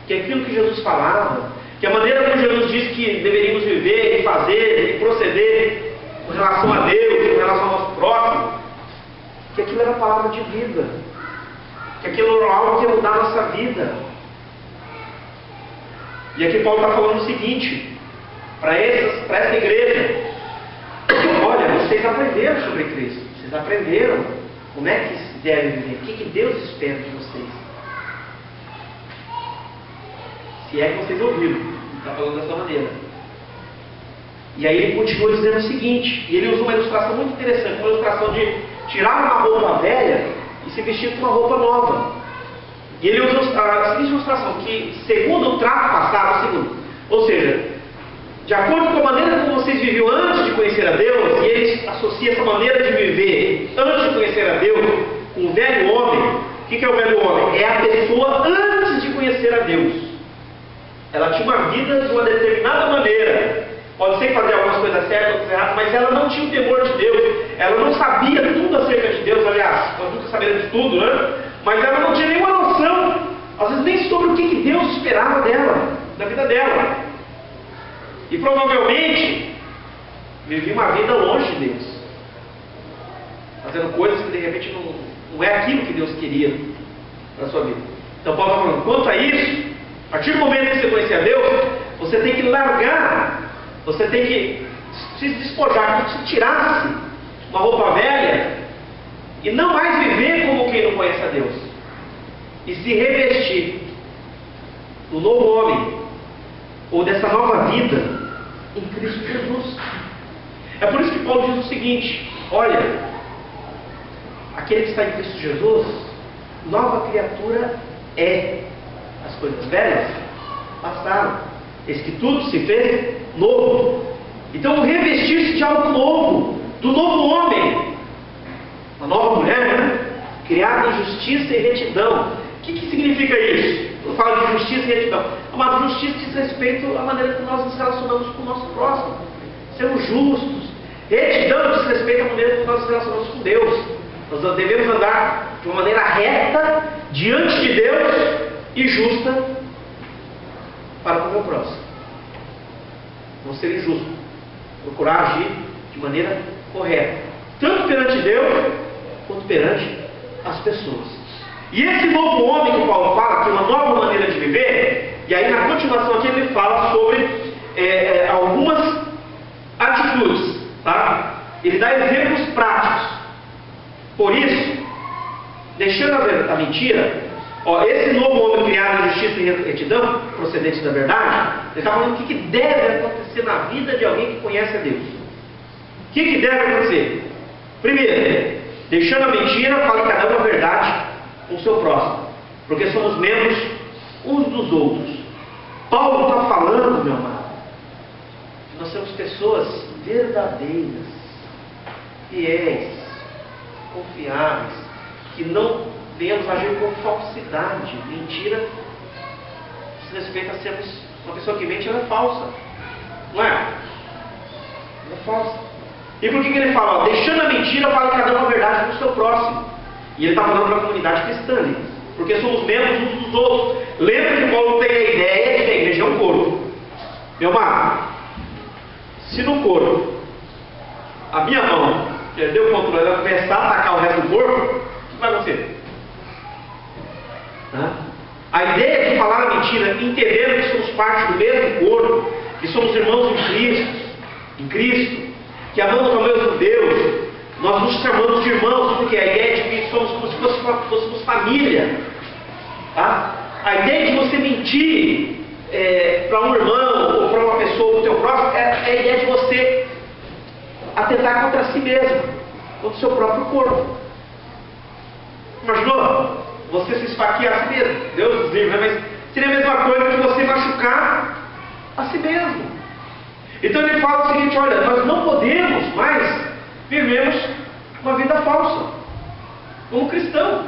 que aquilo que Jesus falava, que a maneira como Jesus disse que deveríamos viver, e fazer, e proceder com relação a Deus, com relação ao nosso próximo, que aquilo era palavra de vida, que aquilo era algo que ia mudar a nossa vida. E aqui Paulo está falando o seguinte, para essa igreja: olha, vocês aprenderam sobre Cristo, vocês aprenderam como é que se deve viver, o que Deus espera de vocês. Se é que vocês ouviram, ele está falando dessa maneira. E aí ele continua dizendo o seguinte, e ele usa uma ilustração muito interessante, uma ilustração de tirar uma roupa velha e se vestir com uma roupa nova. E ele usa a seguinte ilustração, que segundo o trato passado, ou seja, de acordo com a maneira como vocês viviam antes de conhecer a Deus, e ele associa essa maneira de viver antes de conhecer a Deus com o velho homem. O que é o velho homem? É a pessoa antes de conhecer a Deus. Ela tinha uma vida de uma determinada maneira. Pode ser que fazia algumas coisas certas, outras erradas, mas ela não tinha o temor de Deus. Ela não sabia tudo acerca de Deus. Aliás, nós nunca saberemos tudo, né? Mas ela não tinha nenhuma noção, às vezes nem sobre o que Deus esperava dela, da vida dela. E provavelmente vivia uma vida longe de Deus, fazendo coisas que de repente não é aquilo que Deus queria para a sua vida. Então Paulo está falando, quanto a isso, a partir do momento que você conhecer a Deus, você tem que largar, você tem que se despojar, como se tirasse uma roupa velha e não mais viver como quem não conhece a Deus, e se revestir do novo homem, ou dessa nova vida em Cristo Jesus. É por isso que Paulo diz o seguinte: olha, aquele que está em Cristo Jesus, nova criatura é. As coisas velhas passaram, eis que tudo se fez novo. Então, revestir-se de algo novo, do novo homem, a nova mulher, né? Criada em justiça e retidão. O que significa isso? Eu falo de justiça e retidão. Amado, justiça diz respeito à maneira que nós nos relacionamos com o nosso próximo. Sermos justos. Retidão diz respeito à maneira que nós nos relacionamos com Deus. Nós devemos andar de uma maneira reta diante de Deus e justa para com o meu próximo. Não ser injusto. Procurar agir de maneira correta, tanto perante Deus quanto perante as pessoas. E esse novo homem que o Paulo fala, que é uma nova maneira de viver, e aí na continuação aqui ele fala sobre algumas atitudes, tá? Ele dá exemplos práticos. Por isso, deixando a mentira, esse novo homem criado em justiça e retidão, procedente da verdade, ele está falando o que deve acontecer na vida de alguém que conhece a Deus. O que deve acontecer? Primeiro, deixando a mentira, fale cada um a verdade com o seu próximo, porque somos membros uns dos outros. Paulo está falando, meu amado, que nós somos pessoas verdadeiras, fiéis, confiáveis, que não devemos agir com falsidade. Mentira diz respeito a sermos uma pessoa que mente, ela é falsa, não é? Ela é falsa. E por que ele fala? Deixando a mentira, fale cada um a verdade com o seu próximo. E ele está falando para a comunidade cristã ali, porque somos membros uns dos outros. Lembra que Paulo tem a ideia de que a igreja é um corpo. Meu amado, se no corpo a minha mão perdeu o controle, ela começar a atacar o resto do corpo, o que vai acontecer? A ideia de falar a mentira, entendendo que somos parte do mesmo corpo, que somos irmãos em Cristo, que amamos ao mesmo Deus, nós nos chamamos de irmãos, porque a ideia de que somos como se fôssemos família. Tá? A ideia de você mentir para um irmão ou para uma pessoa do teu próximo é a ideia de você atentar contra si mesmo, contra o seu próprio corpo. Imaginou? Você se esfaquear a si mesmo. Deus nos livre, né? Mas seria a mesma coisa que você machucar a si mesmo. Então ele fala o seguinte: olha, nós não podemos mais vivermos uma vida falsa como cristão.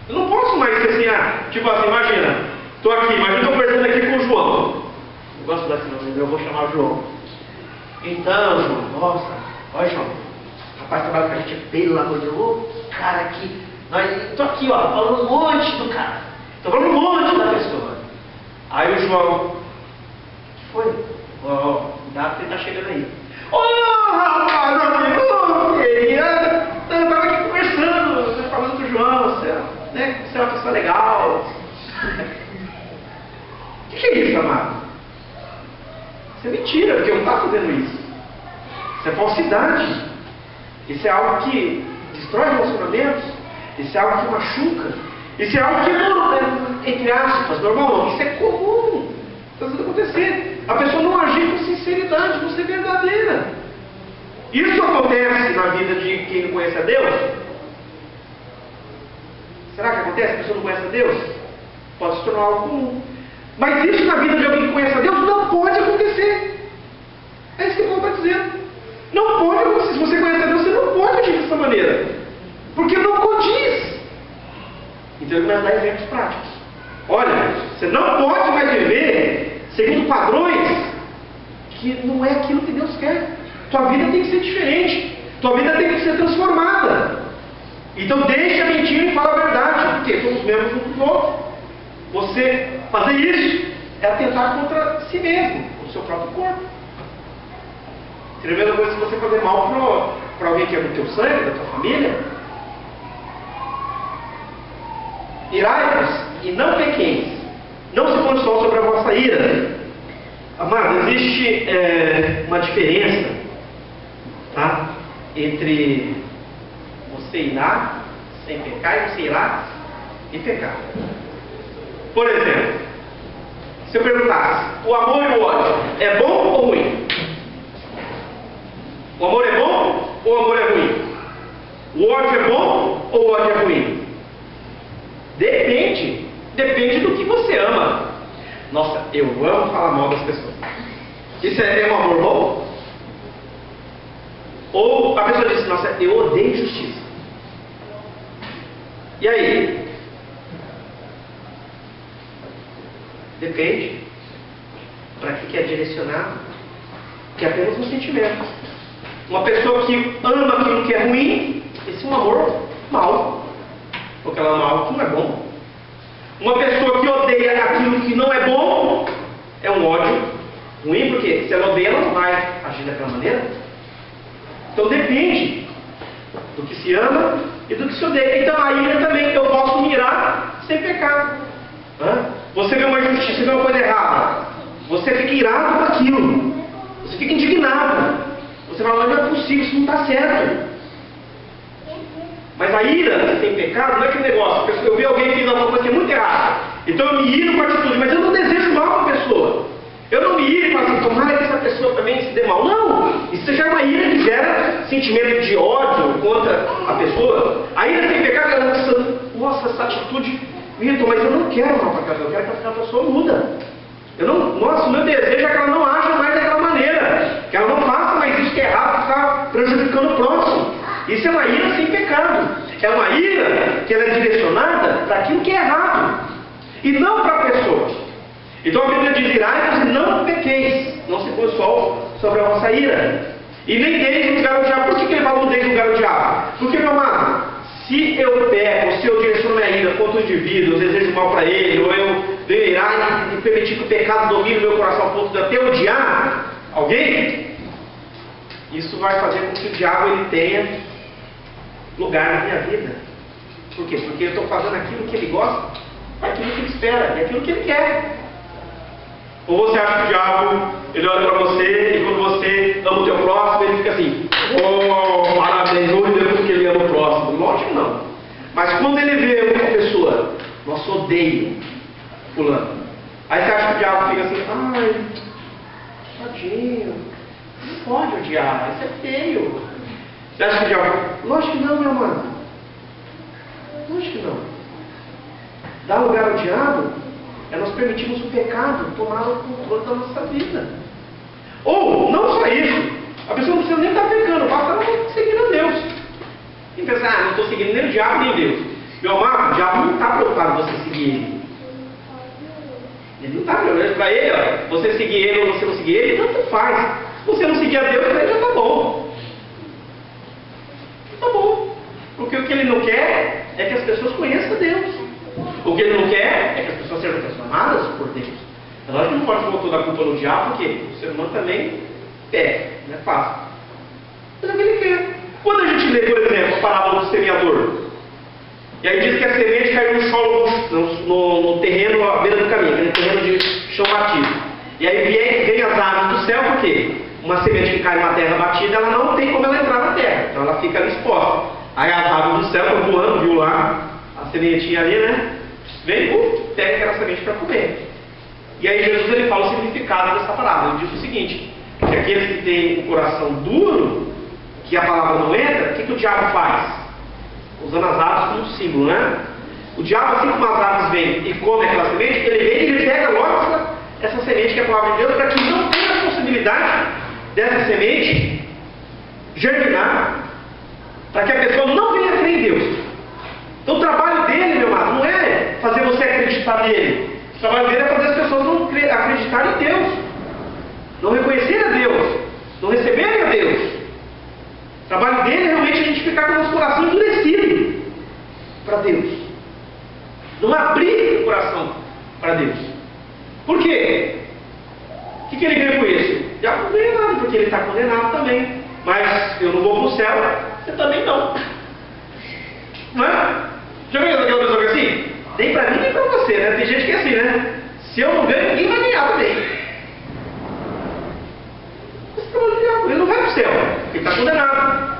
Eu não posso mais ser assim, tipo assim, imagina, estou aqui, imagina, estou conversando aqui com o João. Eu gosto desse nome, eu vou chamar o João. Então, João, nossa, olha, João, o rapaz trabalha com a gente, pelo amor de Deus, ô cara aqui, estou aqui, ó, falando um monte do cara, estou falando um monte da pessoa. Aí o João, que foi? Cuidado que ele está chegando aí. Rapaz, querida, eu estava aqui conversando, falando com o João, você é uma pessoa legal. O que é isso, amado? Isso é mentira, porque eu não estou fazendo isso. Isso é falsidade. Isso é algo que destrói relacionamentos. Isso é algo que machuca. Isso é algo que, entre aspas, normal, isso é comum. Está tudo acontecer. A pessoa não agir com sinceridade, não ser verdadeira. Isso acontece na vida de quem não conhece a Deus? Será que acontece? A pessoa não conhece a Deus? Pode se tornar algo comum. Mas isso na vida de alguém que conhece a Deus não pode acontecer. É isso que Paulo está dizendo. Não pode acontecer. Se você conhece a Deus, você não pode agir dessa maneira. Porque não condiz. Então ele vai dar exemplos práticos. Olha, você não pode mais viver segundo padrões que não é aquilo que Deus quer. Tua vida tem que ser diferente. Tua vida tem que ser transformada. Então deixa a mentira e fala a verdade, porque somos membros uns dos outros. Você fazer isso é atentar contra si mesmo, contra o seu próprio corpo. Seria a mesma coisa se você fazer mal para alguém que é do teu sangue, da tua família. Irai-vos e não pequeis, não se põe sol sobre a vossa ira. Amado, existe uma diferença, tá, entre você irar sem pecar e você irar e pecar. Por exemplo, se eu perguntasse, o amor e o ódio é bom ou ruim? O amor é bom ou o amor é ruim? O ódio é bom ou o ódio é ruim? Depende do que você ama. Nossa, eu amo falar mal das pessoas. Isso é um amor bom? Ou a pessoa diz, nossa, eu odeio justiça. E aí? Depende. Para que é direcionado? Que é apenas um sentimento. Uma pessoa que ama aquilo que é ruim, esse é um amor mau. Porque ela ama algo que não é bom. Uma pessoa que odeia aquilo que não é bom, é um ódio ruim, porque se ela odeia, ela não vai agir daquela maneira. Então depende do que se ama e do que se odeia. Então a ira também, eu posso mirar sem pecado. Você vê uma injustiça, vê uma coisa errada, você fica irado com aquilo, você fica indignado, você fala, mas não é possível, isso não está certo. Mas a ira sem pecado não é aquele negócio, eu vi alguém fazendo alguma coisa que é muito errada, então eu me iro com a atitude, mas eu não desejo mal para a pessoa. Eu não me iro e falo assim, tomara que essa pessoa também se dê mal. Não! Isso já é uma ira que gera sentimento de ódio contra a pessoa. A ira sem pecado é, nossa, essa atitude me irritou, mas eu não quero mal para a pessoa, eu quero que aquela pessoa muda. Nossa, o meu desejo é que ela não haja mais daquela maneira, que ela não faça mais isso que é errado, que está prejudicando o próximo. Isso é uma ira sem pecado. É uma ira que ela é direcionada para aquilo que é errado e não para a pessoa. Então a Bíblia diz, irai-vos e não pequeis, não se põe o sol sobre a vossa ira. E nem deis lugar ao diabo. Por que ele fala não deis lugar ao diabo? Porque, meu amado, se eu peco, se eu direciono minha ira contra o indivíduo, eu desejo mal para ele, ou eu venho irar e permitir que o pecado domine o meu coração ao ponto de até odiar alguém, isso vai fazer com que o diabo ele tenha lugar na minha vida. Por quê? Porque eu estou fazendo aquilo que ele gosta, aquilo que ele espera, e aquilo que ele quer. Ou você acha que o diabo, ele olha para você e quando você ama o teu próximo, ele fica assim, oh, parabéns, glória a Deus porque ele ama o próximo. Lógico que não. Mas quando ele vê uma pessoa, nossa, odeio fulano. Aí você acha que o diabo fica assim, ai, tadinho, não pode odiar, isso é feio. Você acha que o diabo, lógico que não, meu amado. Lógico que não. Dá lugar ao diabo é nós permitimos o pecado tomar o controle da nossa vida. Ou, não só isso, a pessoa não precisa nem estar pecando, basta ela estar seguindo a Deus. E pensar, não estou seguindo nem o diabo nem Deus. Meu amado, o diabo não está preocupado em você seguir ele. Ele não está preocupado. Para ele, ó, você seguir ele ou você não seguir ele, tanto faz. Se você não seguir a Deus, para ele já está bom. Está bom. Porque o que ele não quer é que as pessoas conheçam Deus. O que ele não quer é que as pessoas sejam transformadas por Deus. É lógico que não pode pôr toda a culpa no diabo, porque o ser humano também peca, não é fácil. Mas é o que ele quer. Quando a gente lê, por exemplo, a parábola do semeador, e aí diz que a semente caiu no solo, no terreno à beira do caminho, aquele terreno de chão batido. E aí vem as aves do céu, porque uma semente que cai numa terra batida, ela não tem como ela entrar na terra, então ela fica ali exposta. Aí as aves do céu estão voando, viu lá a sementinha ali, né? Vem, pega aquela semente para comer. E aí Jesus ele fala o significado dessa palavra. Ele diz o seguinte, que aqueles que têm o coração duro, que a palavra não entra, o que o diabo faz? Usando as aves como símbolo, né? O diabo, assim como as aves vêm e come aquela semente, ele vem e ele pega logo essa semente que é a palavra de Deus, para que não tenha a possibilidade dessa semente germinar, para que a pessoa não venha crer em Deus. Então o trabalho dele, meu amado, não é fazer você acreditar nele. O trabalho dele é fazer as pessoas não acreditarem em Deus, não reconhecerem a Deus, não receberem a Deus. O trabalho dele é realmente a gente ficar com o nosso coração endurecido para Deus, não abrir o coração para Deus. Por quê? O que ele ganha com isso? Já não ganha nada, porque ele está condenado também. Mas eu não vou para o céu, você também não. Não é? Já viu aquela pessoa que é assim? Nem para mim nem para você, né? Tem gente que é assim, né? Se eu não ganho, ninguém vai ganhar também. Ele não vai para o céu, porque ele está condenado.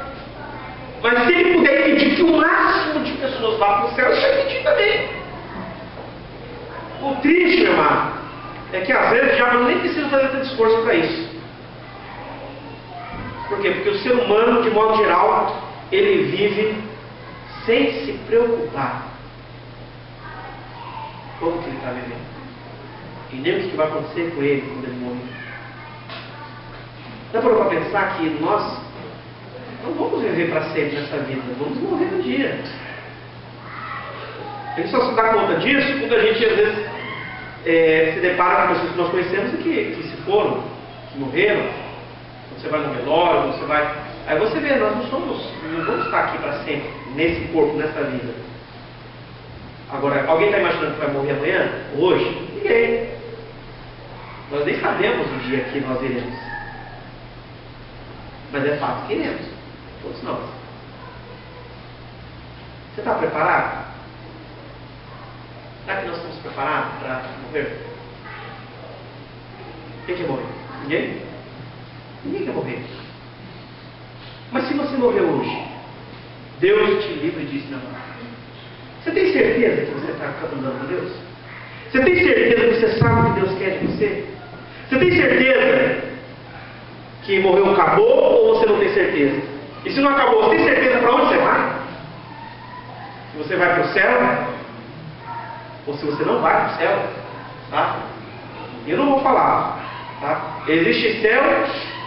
Mas se ele puder impedir que o máximo de pessoas vá para o céu, ele vai impedir também. O triste, meu amado, é que às vezes o diabo nem precisa fazer tanto esforço para isso. Por quê? Porque o ser humano, de modo geral, ele vive sem se preocupar como que ele está vivendo. E nem o que vai acontecer com ele quando ele morrer. Dá para pensar que nós não vamos viver para sempre nessa vida, vamos morrer um dia. A gente só se dá conta disso quando a gente às vezes se depara com pessoas que nós conhecemos e que se foram, que morreram. Quando você vai no velório, quando você vai. Aí você vê, nós não vamos estar aqui para sempre, nesse corpo, nessa vida. Agora, alguém está imaginando que vai morrer amanhã? Hoje? Ninguém. Nós nem sabemos o dia que nós iremos. Mas é fato que iremos. Todos nós. Você está preparado? Será que nós estamos preparados para morrer? Quem quer morrer? Ninguém? Ninguém quer morrer. Mas se você morrer hoje, Deus te livre disso, não. Você tem certeza que você está andando com Deus? Você tem certeza que você sabe o que Deus quer de você? Você tem certeza que morreu acabou ou você não tem certeza? E se não acabou, você tem certeza para onde você vai? Se você vai para o céu ou se você não vai para o céu, tá? Eu não vou falar, tá? Existe céu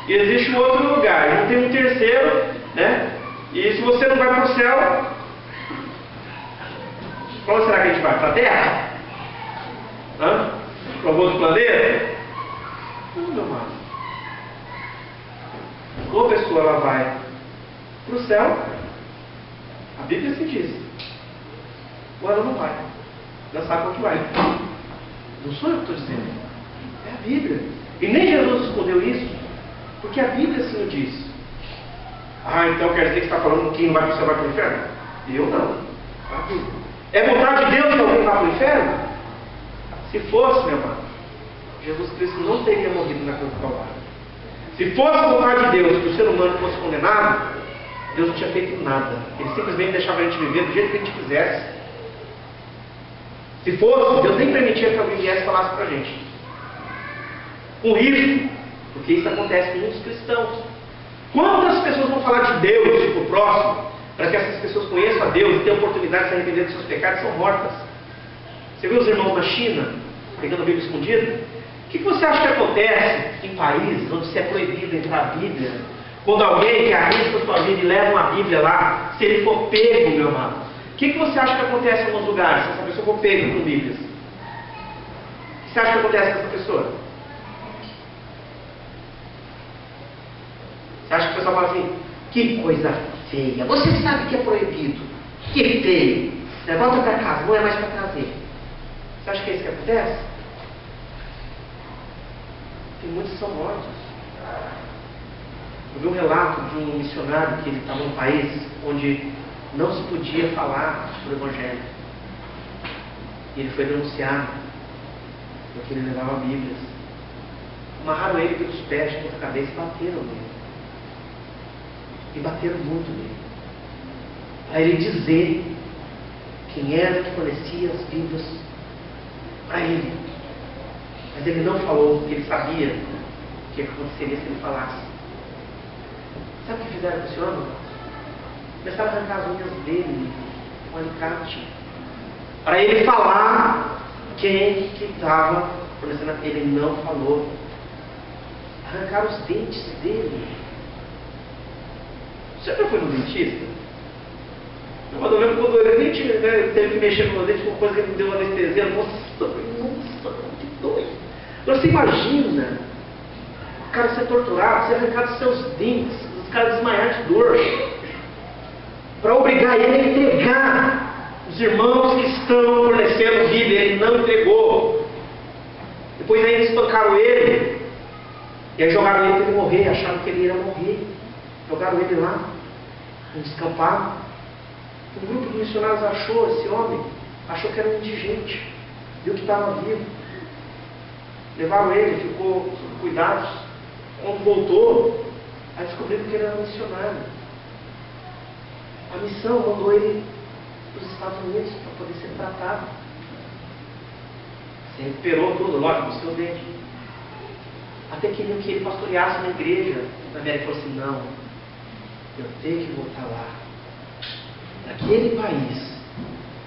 e existe um outro lugar, e não tem um terceiro, né? E se você não vai para o céu, para onde será que a gente vai? Para a Terra? Para um outro planeta? Não, meu amado. Ou a pessoa ela vai para o céu, a Bíblia se diz, ou ela não vai. Já sabe onde vai. Não sou eu que estou dizendo, é a Bíblia. E nem Jesus escondeu isso, porque a Bíblia assim o diz. Ah, então quer dizer que você está falando que quem não vai para o céu vai para o inferno? Eu não. A Bíblia. É vontade de Deus que alguém vá para o inferno? Se fosse, meu amado, Jesus Cristo não teria morrido na cruz do Calvário. Se fosse vontade de Deus que o ser humano fosse condenado, Deus não tinha feito nada. Ele simplesmente deixava a gente viver do jeito que a gente quisesse. Se fosse, Deus nem permitia que alguém viesse e falasse para a gente. Com risco, porque isso acontece com muitos cristãos. Quantas pessoas vão falar de Deus para o próximo, para que essas pessoas conheçam a Deus e tenham oportunidade de se arrepender dos seus pecados, são mortas? Você viu os irmãos na China, pegando a Bíblia escondida? O que você acha que acontece em países onde se é proibido entrar a Bíblia? Quando alguém que arrisca a sua vida e leva uma Bíblia lá, se ele for pego, meu amado, o que você acha que acontece em alguns lugares, se essa pessoa for pega com Bíblias? O que você acha que acontece com essa pessoa? Você acha que o pessoal fala assim, que coisa feia, você sabe que é proibido, que feio, volta para casa, não é mais para trazer. Você acha que é isso que acontece? Tem muitos que são mortos. Eu vi um relato de um missionário que ele estava num país onde não se podia falar sobre o Evangelho. E ele foi denunciado porque ele levava Bíblias. Amarraram ele pelos pés, de toda a cabeça e bateram nele. E bateram muito nele. Para ele dizer quem era que conhecia as Bíblias para ele. Mas ele não falou, porque ele sabia o que aconteceria se ele falasse. Sabe o que fizeram com esse homem? Começaram a arrancar as unhas dele com alicate. Para ele falar quem que estava fornecendo. Ele não falou. Arrancaram os dentes dele. Você já foi no dentista? Eu lembro quando ele teve que mexer no meu dente, uma coisa que me deu anestesia. Nossa, que doido. Agora você imagina o cara ser torturado, ser arrancado dos seus dentes, os caras desmaiar de dor, para obrigar ele a entregar os irmãos que estão fornecendo Bíblia. Ele não entregou. Depois ainda espancaram ele, e aí jogaram ele para ele morrer, acharam que ele ia morrer. Jogaram ele lá, no descampado. Um grupo de missionários achou esse homem, achou que era um indigente, viu que estava vivo. Levaram ele, ficou sob cuidados. Quando voltou, aí descobriram que ele era um missionário. A missão mandou ele para os Estados Unidos para poder ser tratado. Se recuperou tudo, lógico, do seu dente. Até queriam que ele pastoreasse uma igreja na América. Ele falou assim, não, eu tenho que voltar lá, naquele país,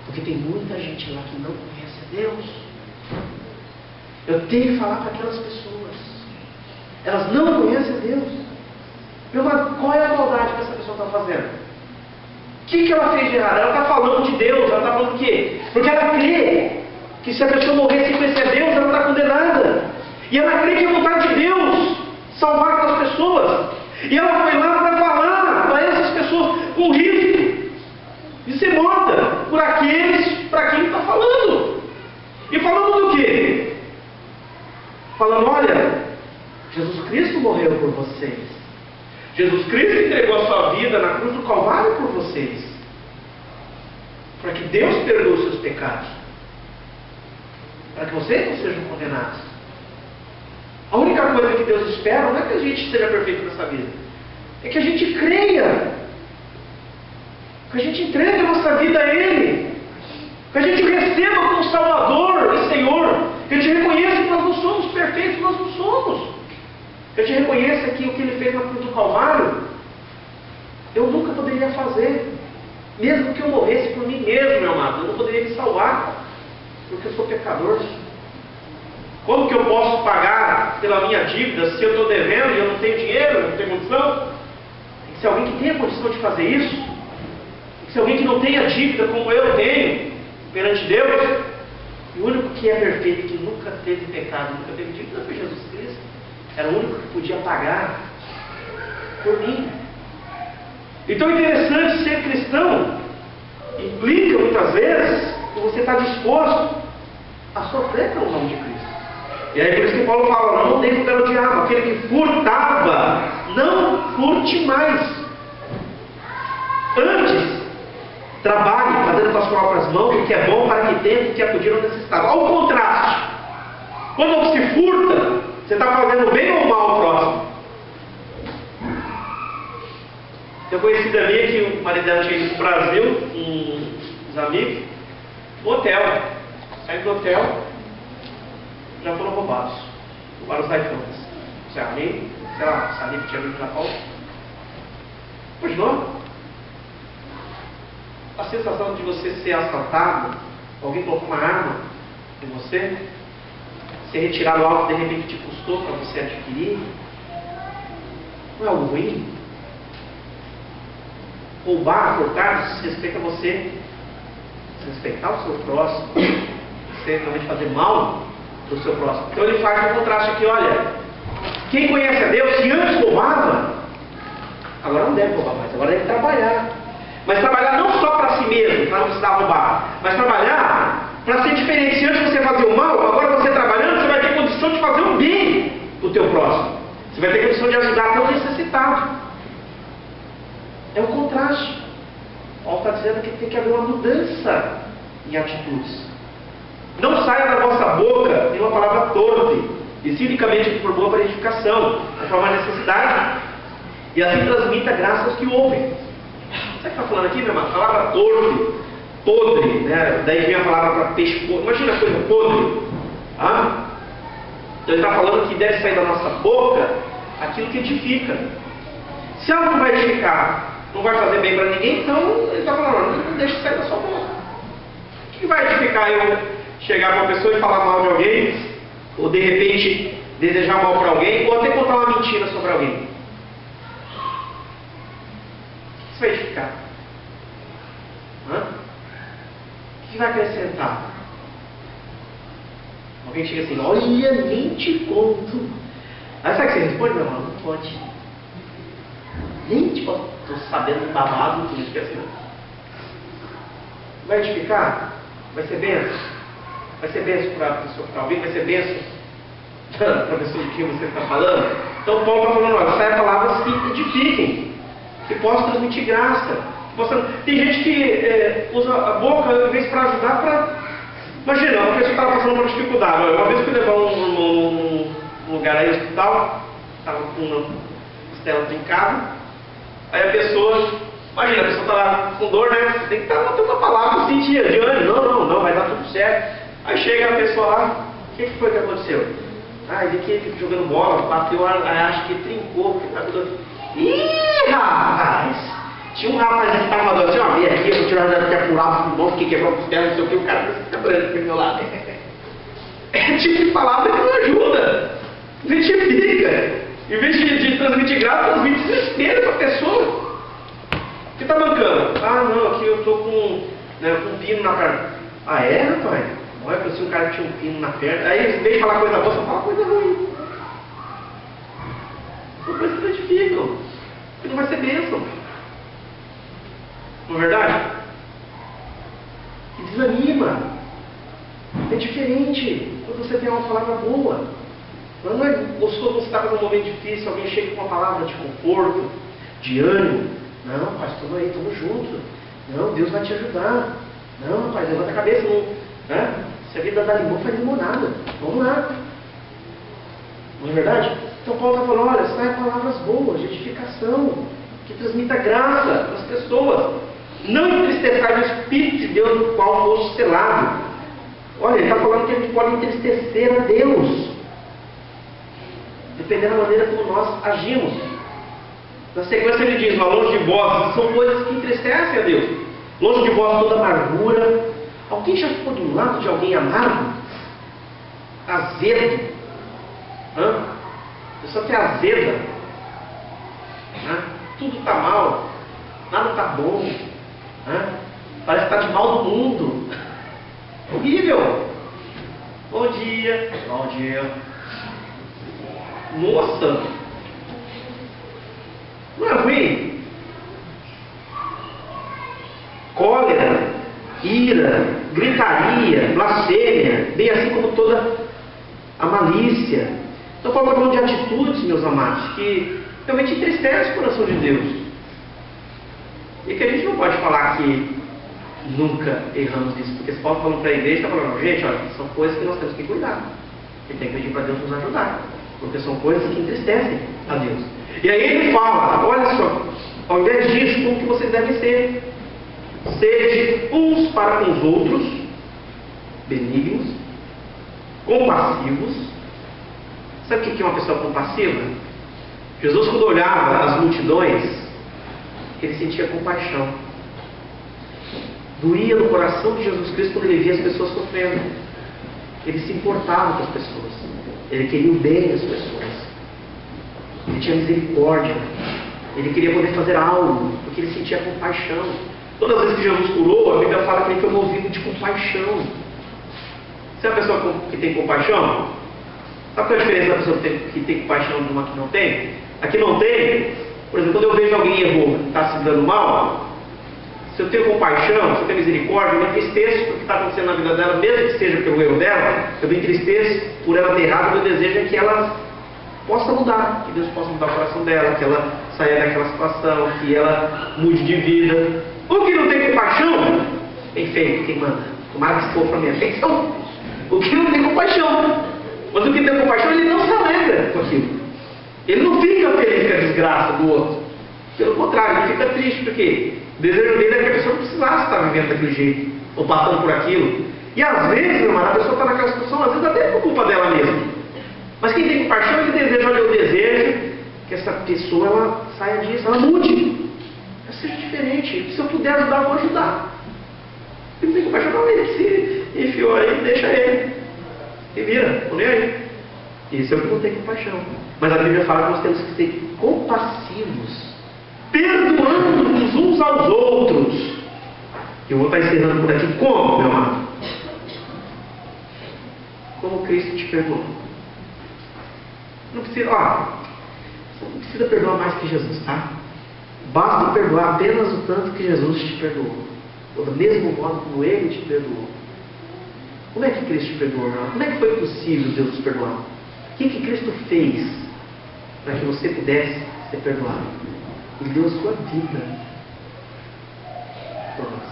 porque tem muita gente lá que não conhece a Deus. Eu tenho que falar para aquelas pessoas. Elas não conhecem a Deus. Meu amado, qual é a maldade que essa pessoa está fazendo? O que ela fez de errado? Ela está falando de Deus, ela está falando o quê? Porque ela crê que se a pessoa morrer sem conhecer Deus, ela está condenada. E ela crê que é vontade de Deus salvar aquelas pessoas. E ela foi lá para falar para essas pessoas com risco de ser morta por aqueles para quem está falando. E falando do quê? Falando, olha, Jesus Cristo morreu por vocês. Jesus Cristo entregou a sua vida na cruz do Calvário por vocês. Para que Deus perdoe os seus pecados. Para que vocês não sejam condenados. A única coisa que Deus espera não é que a gente seja perfeito nessa vida. É que a gente creia. Que a gente entregue a nossa vida a Ele. Que a gente receba como Salvador e Senhor. Que a gente reconheça que nós não somos perfeitos, nós não somos. Que a gente reconheça que o que Ele fez na cruz do Calvário, eu nunca poderia fazer. Mesmo que eu morresse por mim mesmo, meu amado, eu não poderia me salvar. Porque eu sou pecador. Como que eu posso pagar pela minha dívida se eu estou devendo e eu não tenho dinheiro, eu não tenho condição? Tem que ser alguém que tenha condição de fazer isso. Tem que ser alguém que não tenha dívida como eu tenho perante Deus. E o único que é perfeito, que nunca teve pecado, nunca teve dívida, foi Jesus Cristo. Era o único que podia pagar por mim. Então é interessante ser cristão. Implica muitas vezes que você está disposto a sofrer pelo nome de Cristo. E aí por isso que Paulo fala, não dê lugar ao diabo. Aquele que furtava, não furte mais. Antes, trabalhe fazendo com as próprias mãos o que é bom para que tenha, o que acudir ao necessitado. Olha o contraste. Quando se furta, você está fazendo bem ou mal ao próximo? Eu conheci da minha que o marido dela tinha ido para o Brasil, uns amigos, no hotel. Saindo do hotel, já foram roubados. Roubaram os iPhones. Você amigo, sei lá, sabia que tinha vindo na pauta. Continuou? A sensação de você ser assaltado, alguém colocou uma arma em você, ser retirado algo que de repente te custou para você adquirir, não é algo ruim? Roubar, furtar, desrespeita você, desrespeitar o seu próximo, você realmente fazer mal para o seu próximo. Então ele faz um contraste aqui, olha, quem conhece a Deus, se antes roubava, agora não deve roubar mais, agora deve trabalhar. Mas trabalhar não só para si mesmo, para não precisar roubar, mas trabalhar para ser diferente. Se antes você fazia o mal, agora você trabalhando, você vai ter condição de fazer o bem para o teu próximo. Você vai ter condição de ajudar até o necessitado. É o contraste. Paulo está dizendo que tem que haver uma mudança em atitudes. Não saia da vossa boca nenhuma palavra torpe, e cinicamente que for boa para edificação, conforme a necessidade, e assim transmita graça aos que ouvem. Sabe o que está falando aqui, meu irmão? Palavra torpe, podre, né? Daí vem a palavra para peixe podre. Imagina a coisa podre. Ah? Então ele está falando que deve sair da nossa boca aquilo que edifica. Se algo não vai edificar, não vai fazer bem para ninguém, então ele está falando, não deixe sair da sua boca. O que vai edificar eu chegar para uma pessoa e falar mal de alguém, ou de repente desejar mal para alguém, ou até contar uma mentira sobre alguém? O que isso vai edificar? O que vai acrescentar? Alguém chega assim, olha, nem te conto. Aí sabe o que você responde? Meu irmão, não pode. Nem te conto. Estou sabendo babado, tudo isso assim. Vai edificar? Vai ser bênção? Vai ser bênção para alguém? Vai ser bênção para a pessoa de quem você está falando? Então Paulo está falando, olha, sai palavras que edifiquem, que possam transmitir graça. Tem gente que usa a boca, em vez para ajudar, para... Imagina, uma pessoa estava passando por dificuldade. Uma vez que eu levar um lugar aí no hospital, estava com uma costela trincada, aí a pessoa, imagina, a pessoa está lá com dor, né? Você tem que estar botando uma palavra assim de ânimo, não, vai dar tudo certo. Aí chega a pessoa lá, o que foi que aconteceu? Ele aqui jogando bola, bateu, acho que trincou, porque está tudo... Ih, rapaz! Tinha um rapaz que estava mandando assim, ó, vem aqui, eu vou tirar a que apurava o nome, que quebrou a costela, não sei o que, o cara fica branco aqui do meu lado. É tipo de palavra que não ajuda, não edifica. Em vez de transmitir graça, transmite desespero para a pessoa. O que está mancando? Ah, não, aqui eu estou com um pino na perna. Ah, é, rapaz? Olha, parecia um cara que tinha um pino na perna. Aí, em vez de falar coisa boa, só fala coisa ruim. São coisas que edificam, que não vai ser bênção. Não é verdade? Que desanima. É diferente quando você tem uma palavra boa. Não é gostoso quando você está num momento difícil, alguém chega com uma palavra de conforto, de ânimo. Não, rapaz, estamos aí, estamos juntos. Não, Deus vai te ajudar. Não, rapaz, levanta a cabeça. Não, né? Se a vida dá limão, faz limonada. Vamos lá. Não é verdade? Então Paulo está falando, olha, sai palavras boas, de edificação, que transmita graça para as pessoas. Não entristeçai o Espírito de Deus no qual foste selado. Olha, ele está falando que a gente pode entristecer a Deus, dependendo da maneira como nós agimos. Na sequência ele diz, longe de vós, são coisas que entristecem a Deus. Longe de vós toda amargura. Alguém já ficou do lado de alguém amargo? Azedo? A pessoa que é azeda. Tudo está mal. Nada está bom. Parece que está de mal do mundo. Horrível. Bom dia. Bom dia. Nossa. Não é ruim? Cólera, ira, gritaria, blasfêmia, bem assim como toda a malícia. Então, Paulo está falando de atitudes, meus amados, que realmente entristecem o coração de Deus. E que a gente não pode falar que nunca erramos nisso, porque se Paulo falando para a igreja, está falando, gente, olha, são coisas que nós temos que cuidar. E tem que pedir para Deus nos ajudar, porque são coisas que entristecem a Deus. E aí ele fala, olha só, ao invés disso, como que vocês devem ser? Sede uns para com os outros, benignos, compassivos. Sabe o que é uma pessoa compassiva? Jesus, quando olhava as multidões, ele sentia compaixão. Doía no coração de Jesus Cristo quando ele via as pessoas sofrendo. Ele se importava com as pessoas. Ele queria o bem das pessoas. Ele tinha misericórdia. Ele queria poder fazer algo, porque ele sentia compaixão. Todas as vezes que Jesus curou, a Bíblia fala que ele foi movido de compaixão. Você é uma pessoa que tem compaixão? Sabe qual é a diferença da pessoa que tem compaixão de uma que não tem? A que não tem, por exemplo, quando eu vejo alguém errou, está se dando mal, se eu tenho compaixão, se eu tenho misericórdia, eu me entristeço pelo que está acontecendo na vida dela, mesmo que seja pelo erro dela, eu me entristeço por ela ter errado, meu desejo é que ela possa mudar, que Deus possa mudar o coração dela, que ela saia daquela situação, que ela mude de vida. O que não tem compaixão, bem feito, quem manda? Tomara que for para minha afeição. O que não tem compaixão, mas o que tem compaixão, ele não se alegra com aquilo. Ele não fica feliz com a desgraça do outro. Pelo contrário, ele fica triste, porque o desejo dele é que a pessoa não precisasse estar vivendo daquele jeito, ou passando por aquilo. E às vezes, meu irmão, a pessoa está naquela situação, às vezes até por culpa dela mesma. Mas quem tem compaixão, ele deseja, olha, eu desejo que essa pessoa ela saia disso, ela mude, ela seja diferente. Se eu puder ajudar, eu vou ajudar. Quem tem compaixão, não, ele se enfiou aí, deixa ele. E vira, não nem aí. Isso é o que não tem compaixão. Mas a Bíblia fala que nós temos que ser compassivos, perdoando uns aos outros. Eu vou estar encerrando por aqui. Como, meu amado? Como Cristo te perdoou. Não precisa, você não precisa perdoar mais que Jesus, tá? Basta perdoar apenas o tanto que Jesus te perdoou. Ou do mesmo modo como Ele te perdoou. Como é que Cristo te perdoou, irmão? Como é que foi possível Deus te perdoar? O que Cristo fez para que você pudesse ser perdoado? Ele deu a sua vida por nós.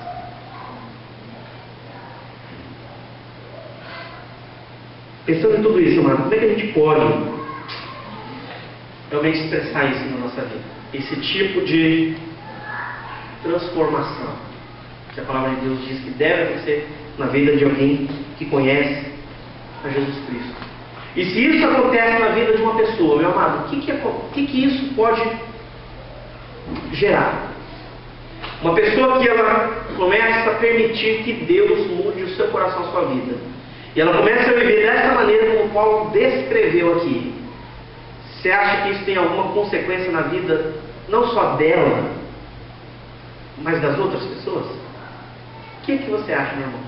Pensando em tudo isso, irmão, como é que a gente pode realmente expressar isso na nossa vida? Esse tipo de transformação que a palavra de Deus diz que deve acontecer na vida de alguém que conhece a Jesus Cristo. E se isso acontece na vida de uma pessoa, meu amado, o que isso pode gerar? Uma pessoa que ela começa a permitir que Deus mude o seu coração, a sua vida. E ela começa a viver dessa maneira como Paulo descreveu aqui. Você acha que isso tem alguma consequência na vida, não só dela, mas das outras pessoas? O que você acha, meu irmão?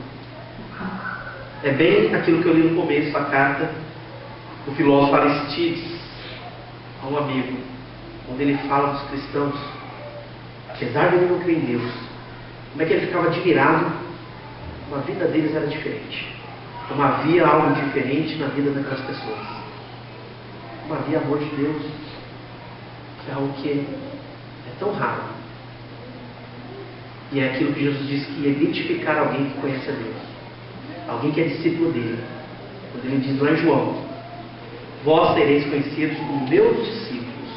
É bem aquilo que eu li no começo da carta do filósofo Aristides a um amigo, onde ele fala dos cristãos, apesar de ele não crer em Deus, como é que ele ficava admirado, como a vida deles era diferente, como havia algo diferente na vida daquelas pessoas, como havia amor de Deus, que é algo que é tão raro. E é aquilo que Jesus disse que ia identificar alguém que conhece a Deus, alguém que é discípulo dele, quando ele diz lá em João: vós sereis conhecidos como meus discípulos,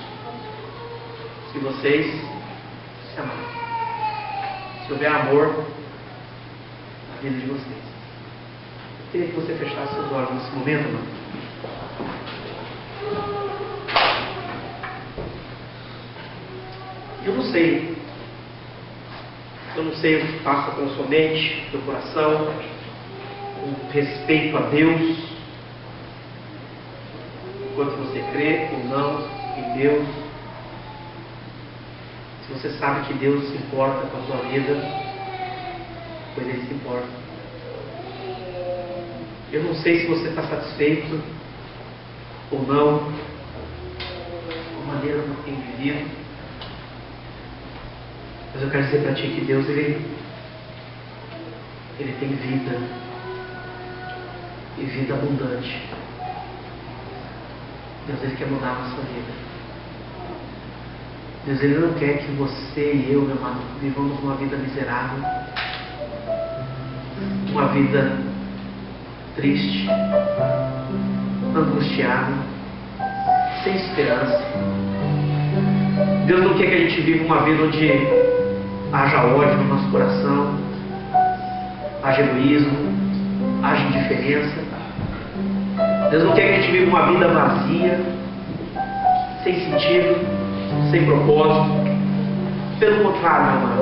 se vocês se amarem, se houver amor na vida de vocês. Eu queria que você fechasse seus olhos nesse momento, irmão. Eu não sei o que passa pela sua mente, pelo coração, com respeito a Deus, quanto você crê ou não em Deus. Se você sabe que Deus se importa com a sua vida, pois Ele se importa. Eu não sei se você está satisfeito ou não com a maneira como tem vivido, mas eu quero dizer para ti que Deus, Ele tem vida, e vida abundante. Deus, Ele quer mudar a nossa vida. Deus, Ele não quer que você e eu, meu amado, vivamos uma vida miserável, uma vida triste, angustiada, sem esperança. Deus não quer que a gente viva uma vida onde haja ódio no nosso coração, haja egoísmo, haja indiferença. Deus não quer que a gente viva uma vida vazia, sem sentido, sem propósito. Pelo contrário, meu amado,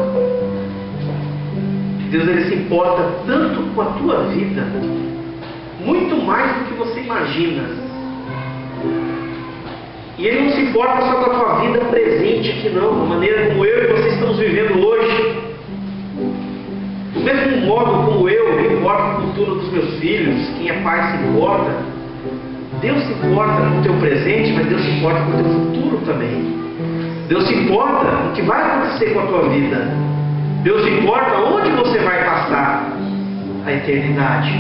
Deus, Ele se importa tanto com a tua vida, muito mais do que você imagina. E Ele não se importa só com a tua vida presente aqui não, da maneira como eu e você estamos vivendo hoje. Do mesmo modo como eu me importo com o futuro dos meus filhos, quem é pai se importa, Deus se importa com o teu presente, mas Deus se importa com o teu futuro também. Deus se importa com o que vai acontecer com a tua vida. Deus se importa onde você vai passar a eternidade.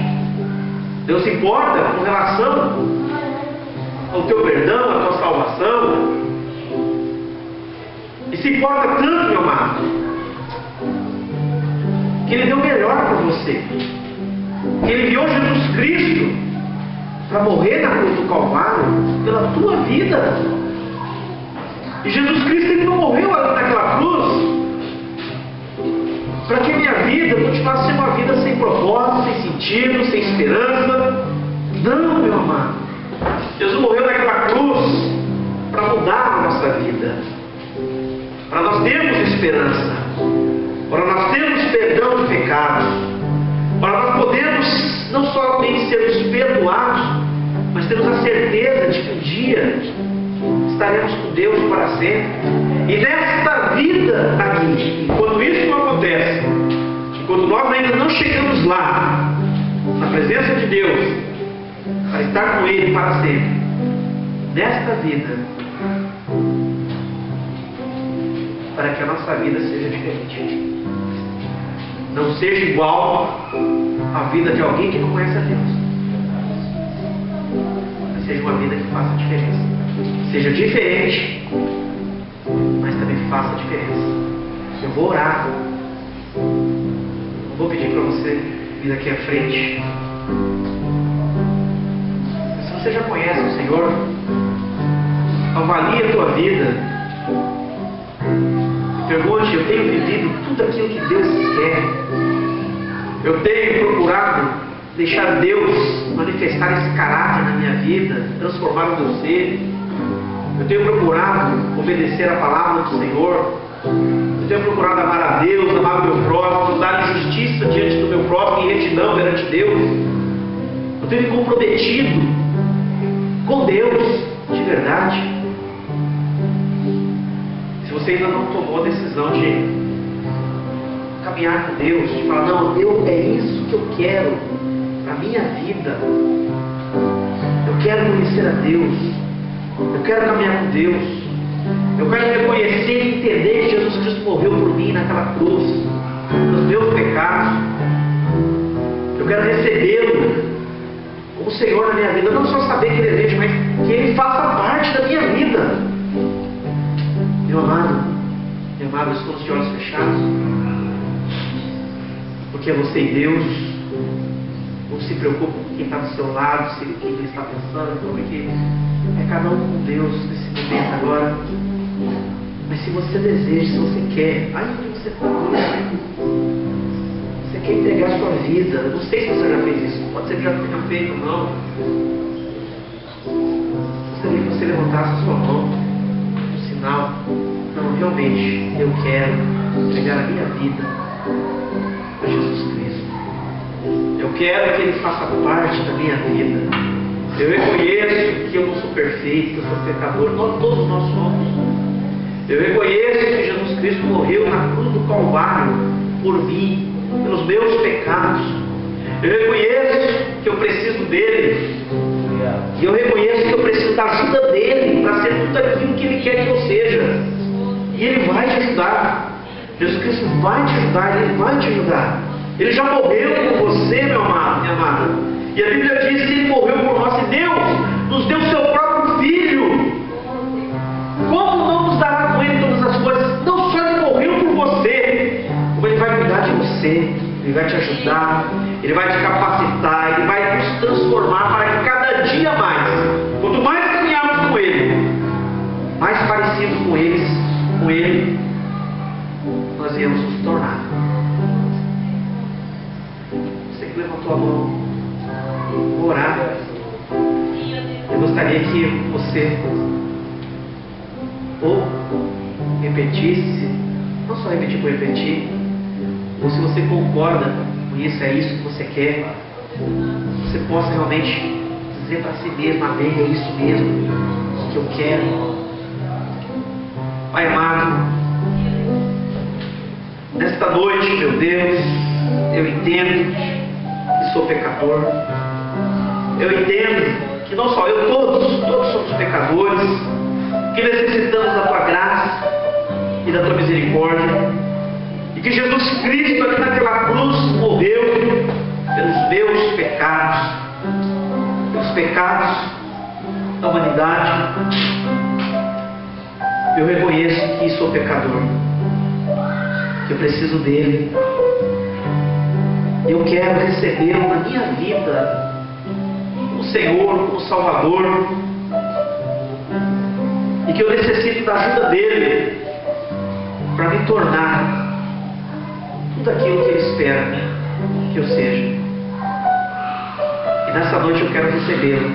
Deus se importa com relação ao teu perdão, à tua salvação. E se importa tanto, meu amado, que Ele deu o melhor para você. Que Ele enviou Jesus Cristo para morrer na cruz do Calvário pela tua vida. E Jesus Cristo, Ele não morreu naquela cruz para que a minha vida continuasse sendo uma vida sem propósito, sem sentido, sem esperança. Não, meu amado. Jesus morreu naquela cruz para mudar a nossa vida, para nós termos esperança, para nós termos perdão de pecados, para nós podermos não somente sermos perdoados, mas termos a certeza de que um dia estaremos com Deus para sempre. E nesta vida aqui, enquanto isso não acontece, enquanto nós ainda não chegamos lá, na presença de Deus, para estar com Ele para sempre, nesta vida, para que a nossa vida seja diferente, não seja igual à vida de alguém que não conhece a Deus, mas seja uma vida que faça diferença, seja diferente, mas também faça diferença. Eu vou orar, eu vou pedir para você vir aqui à frente. Se você já conhece o Senhor, avalie a tua vida. Pergunte: eu tenho vivido tudo aquilo que Deus quer? Eu tenho procurado deixar Deus manifestar esse caráter na minha vida, transformar o meu ser? Eu tenho procurado obedecer a palavra do Senhor? Eu tenho procurado amar a Deus, amar o meu próximo, andar em justiça diante do meu próximo, em retidão perante Deus? Eu tenho me comprometido com Deus de verdade? você ainda não tomou a decisão de caminhar com Deus, de falar, não, é isso que eu quero para a minha vida. Eu quero conhecer a Deus. Eu quero caminhar com Deus. Eu quero reconhecer e entender que Jesus Cristo morreu por mim naquela cruz, nos meus pecados. Eu quero recebê-lo como Senhor na minha vida. Não só saber que Ele existe, mas que Ele faça parte da minha vida. Meu amado, estou com os olhos fechados. Porque você e Deus não se preocupa com quem está do seu lado, o que ele está pensando, porque é cada um com Deus nesse momento agora. Mas se você deseja, se você quer, aí onde você está, você quer entregar a sua vida. Eu não sei se você já fez isso, pode ser que já tenha feito ou não. Gostaria que você levantasse a sua mão, um sinal. Não, realmente, eu quero entregar a minha vida a Jesus Cristo. Eu quero que Ele faça parte da minha vida. Eu reconheço que eu não sou perfeito, que eu sou pecador. Todos nós somos. Eu reconheço que Jesus Cristo morreu na cruz do Calvário por mim, pelos meus pecados. Eu reconheço que eu preciso dEle. E eu reconheço que eu preciso da ajuda dEle para ser tudo aquilo que Ele quer que eu seja. E Ele vai te ajudar. Jesus Cristo vai te ajudar, Ele vai te ajudar. Ele já morreu por você, meu amado, minha amada. E a Bíblia diz que Ele morreu por nós. E Deus nos deu o seu próprio Filho. Como não nos dará com Ele todas as coisas? Não só Ele morreu por você, como Ele vai cuidar de você. Ele vai te ajudar, Ele vai te capacitar, Ele vai nos transformar para que cada dia mais, quanto mais caminharmos com Ele, mais parecidos com Ele, nós iremos nos tornar. Você que levantou a mão, vou orar. Eu gostaria que você ou repetisse, não só repetir por repetir, ou se você concorda com isso, é isso que você quer, você possa realmente dizer para si mesmo, amém, é isso mesmo que eu quero. Pai amado, nesta noite, meu Deus, eu entendo que sou pecador. Eu entendo que não só eu, todos somos pecadores, que necessitamos da Tua graça e da Tua misericórdia, e que Jesus Cristo aqui naquela cruz morreu pelos meus pecados, pelos pecados da humanidade. Eu reconheço que sou pecador, que eu preciso dele. Eu quero recebê-lo na minha vida como Senhor, como Salvador, e que eu necessito da ajuda dele para me tornar tudo aquilo que ele espera que eu seja. E nessa noite eu quero recebê-lo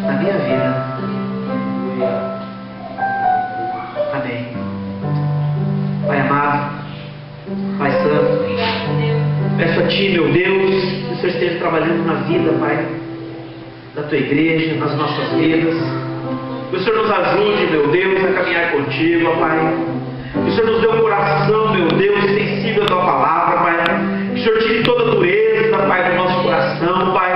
na minha vida. Amém. Pai amado, Pai santo, peço a Ti, meu Deus, que o Senhor esteja trabalhando na vida, Pai, da Tua igreja, nas nossas vidas. Que o Senhor nos ajude, meu Deus, a caminhar contigo, ó Pai. Que o Senhor nos dê um coração, meu Deus, sensível à Tua palavra, Pai. Que o Senhor tire toda a dureza, Pai, do nosso coração, Pai.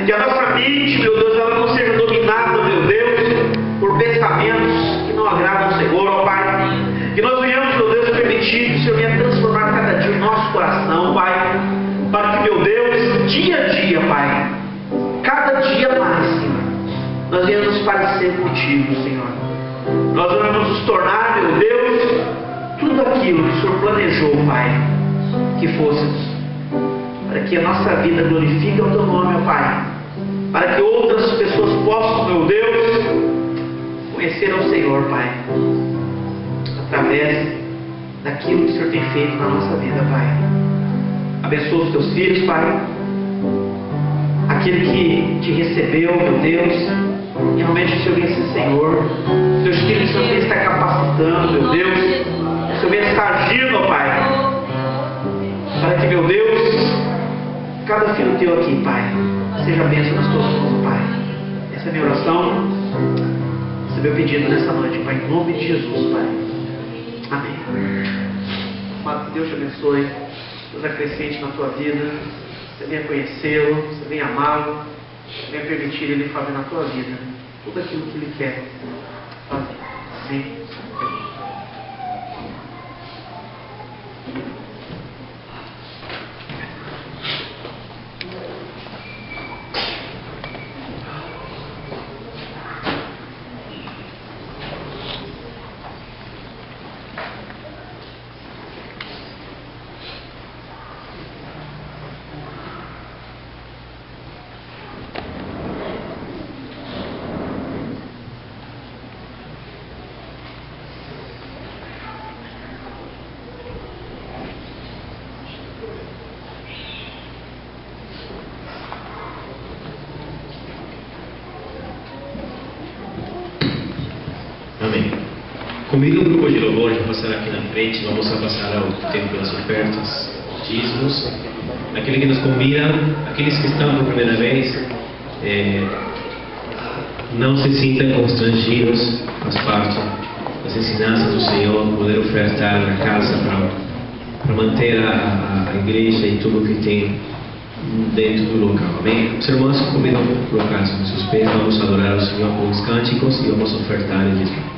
Que a nossa mente, meu Deus, ela não seja dominada, meu Deus, por pensamentos que não agradam ao Senhor, ó Pai. Que nós venhamos, meu Deus, permitir que o Senhor venha transformar cada dia o nosso coração, Pai. Para que, meu Deus, dia a dia, Pai, cada dia mais, Senhor, nós venhamos nos parecer contigo, Senhor. Nós vamos nos tornar, meu Deus, tudo aquilo que o Senhor planejou, Pai, que fôssemos. Para que a nossa vida glorifique o Teu nome, ó Pai. Para que outras pessoas possam, meu Deus, conhecer ao Senhor, Pai, através daquilo que o Senhor tem feito na nossa vida, Pai. Abençoa os Teus filhos, Pai. Aquele que Te recebeu, meu Deus, e realmente o Senhor vem ser Senhor. O Teu Espírito Santo vem estar capacitando, meu Deus. O Senhor vem estar agindo, ó Pai. Para que, meu Deus, cada filho Teu aqui, Pai, seja bênção nas Tuas mãos, Pai. Essa é a minha oração. Se meu pedido nessa noite, Pai, em nome de Jesus, Pai. Amém. Amado, que Deus te abençoe, Deus acrescente na tua vida, você venha conhecê-lo, você venha amá-lo, você venha permitir Ele fazer na tua vida tudo aquilo que Ele quer fazer. Amém. Amém. Convido o grupo de louvor a passar aqui na frente. Vamos passar o tempo das ofertas, dízimos. Aquele que nos convida, aqueles que estão por primeira vez, não se sintam constrangidos, faz parte das ensinanças do Senhor, poder ofertar na casa para manter a igreja e tudo que tem dentro do local. Amém? Os irmãos convidam a colocar-se nos seus pés. Vamos adorar o Senhor com os cânticos e vamos ofertar e dízimos.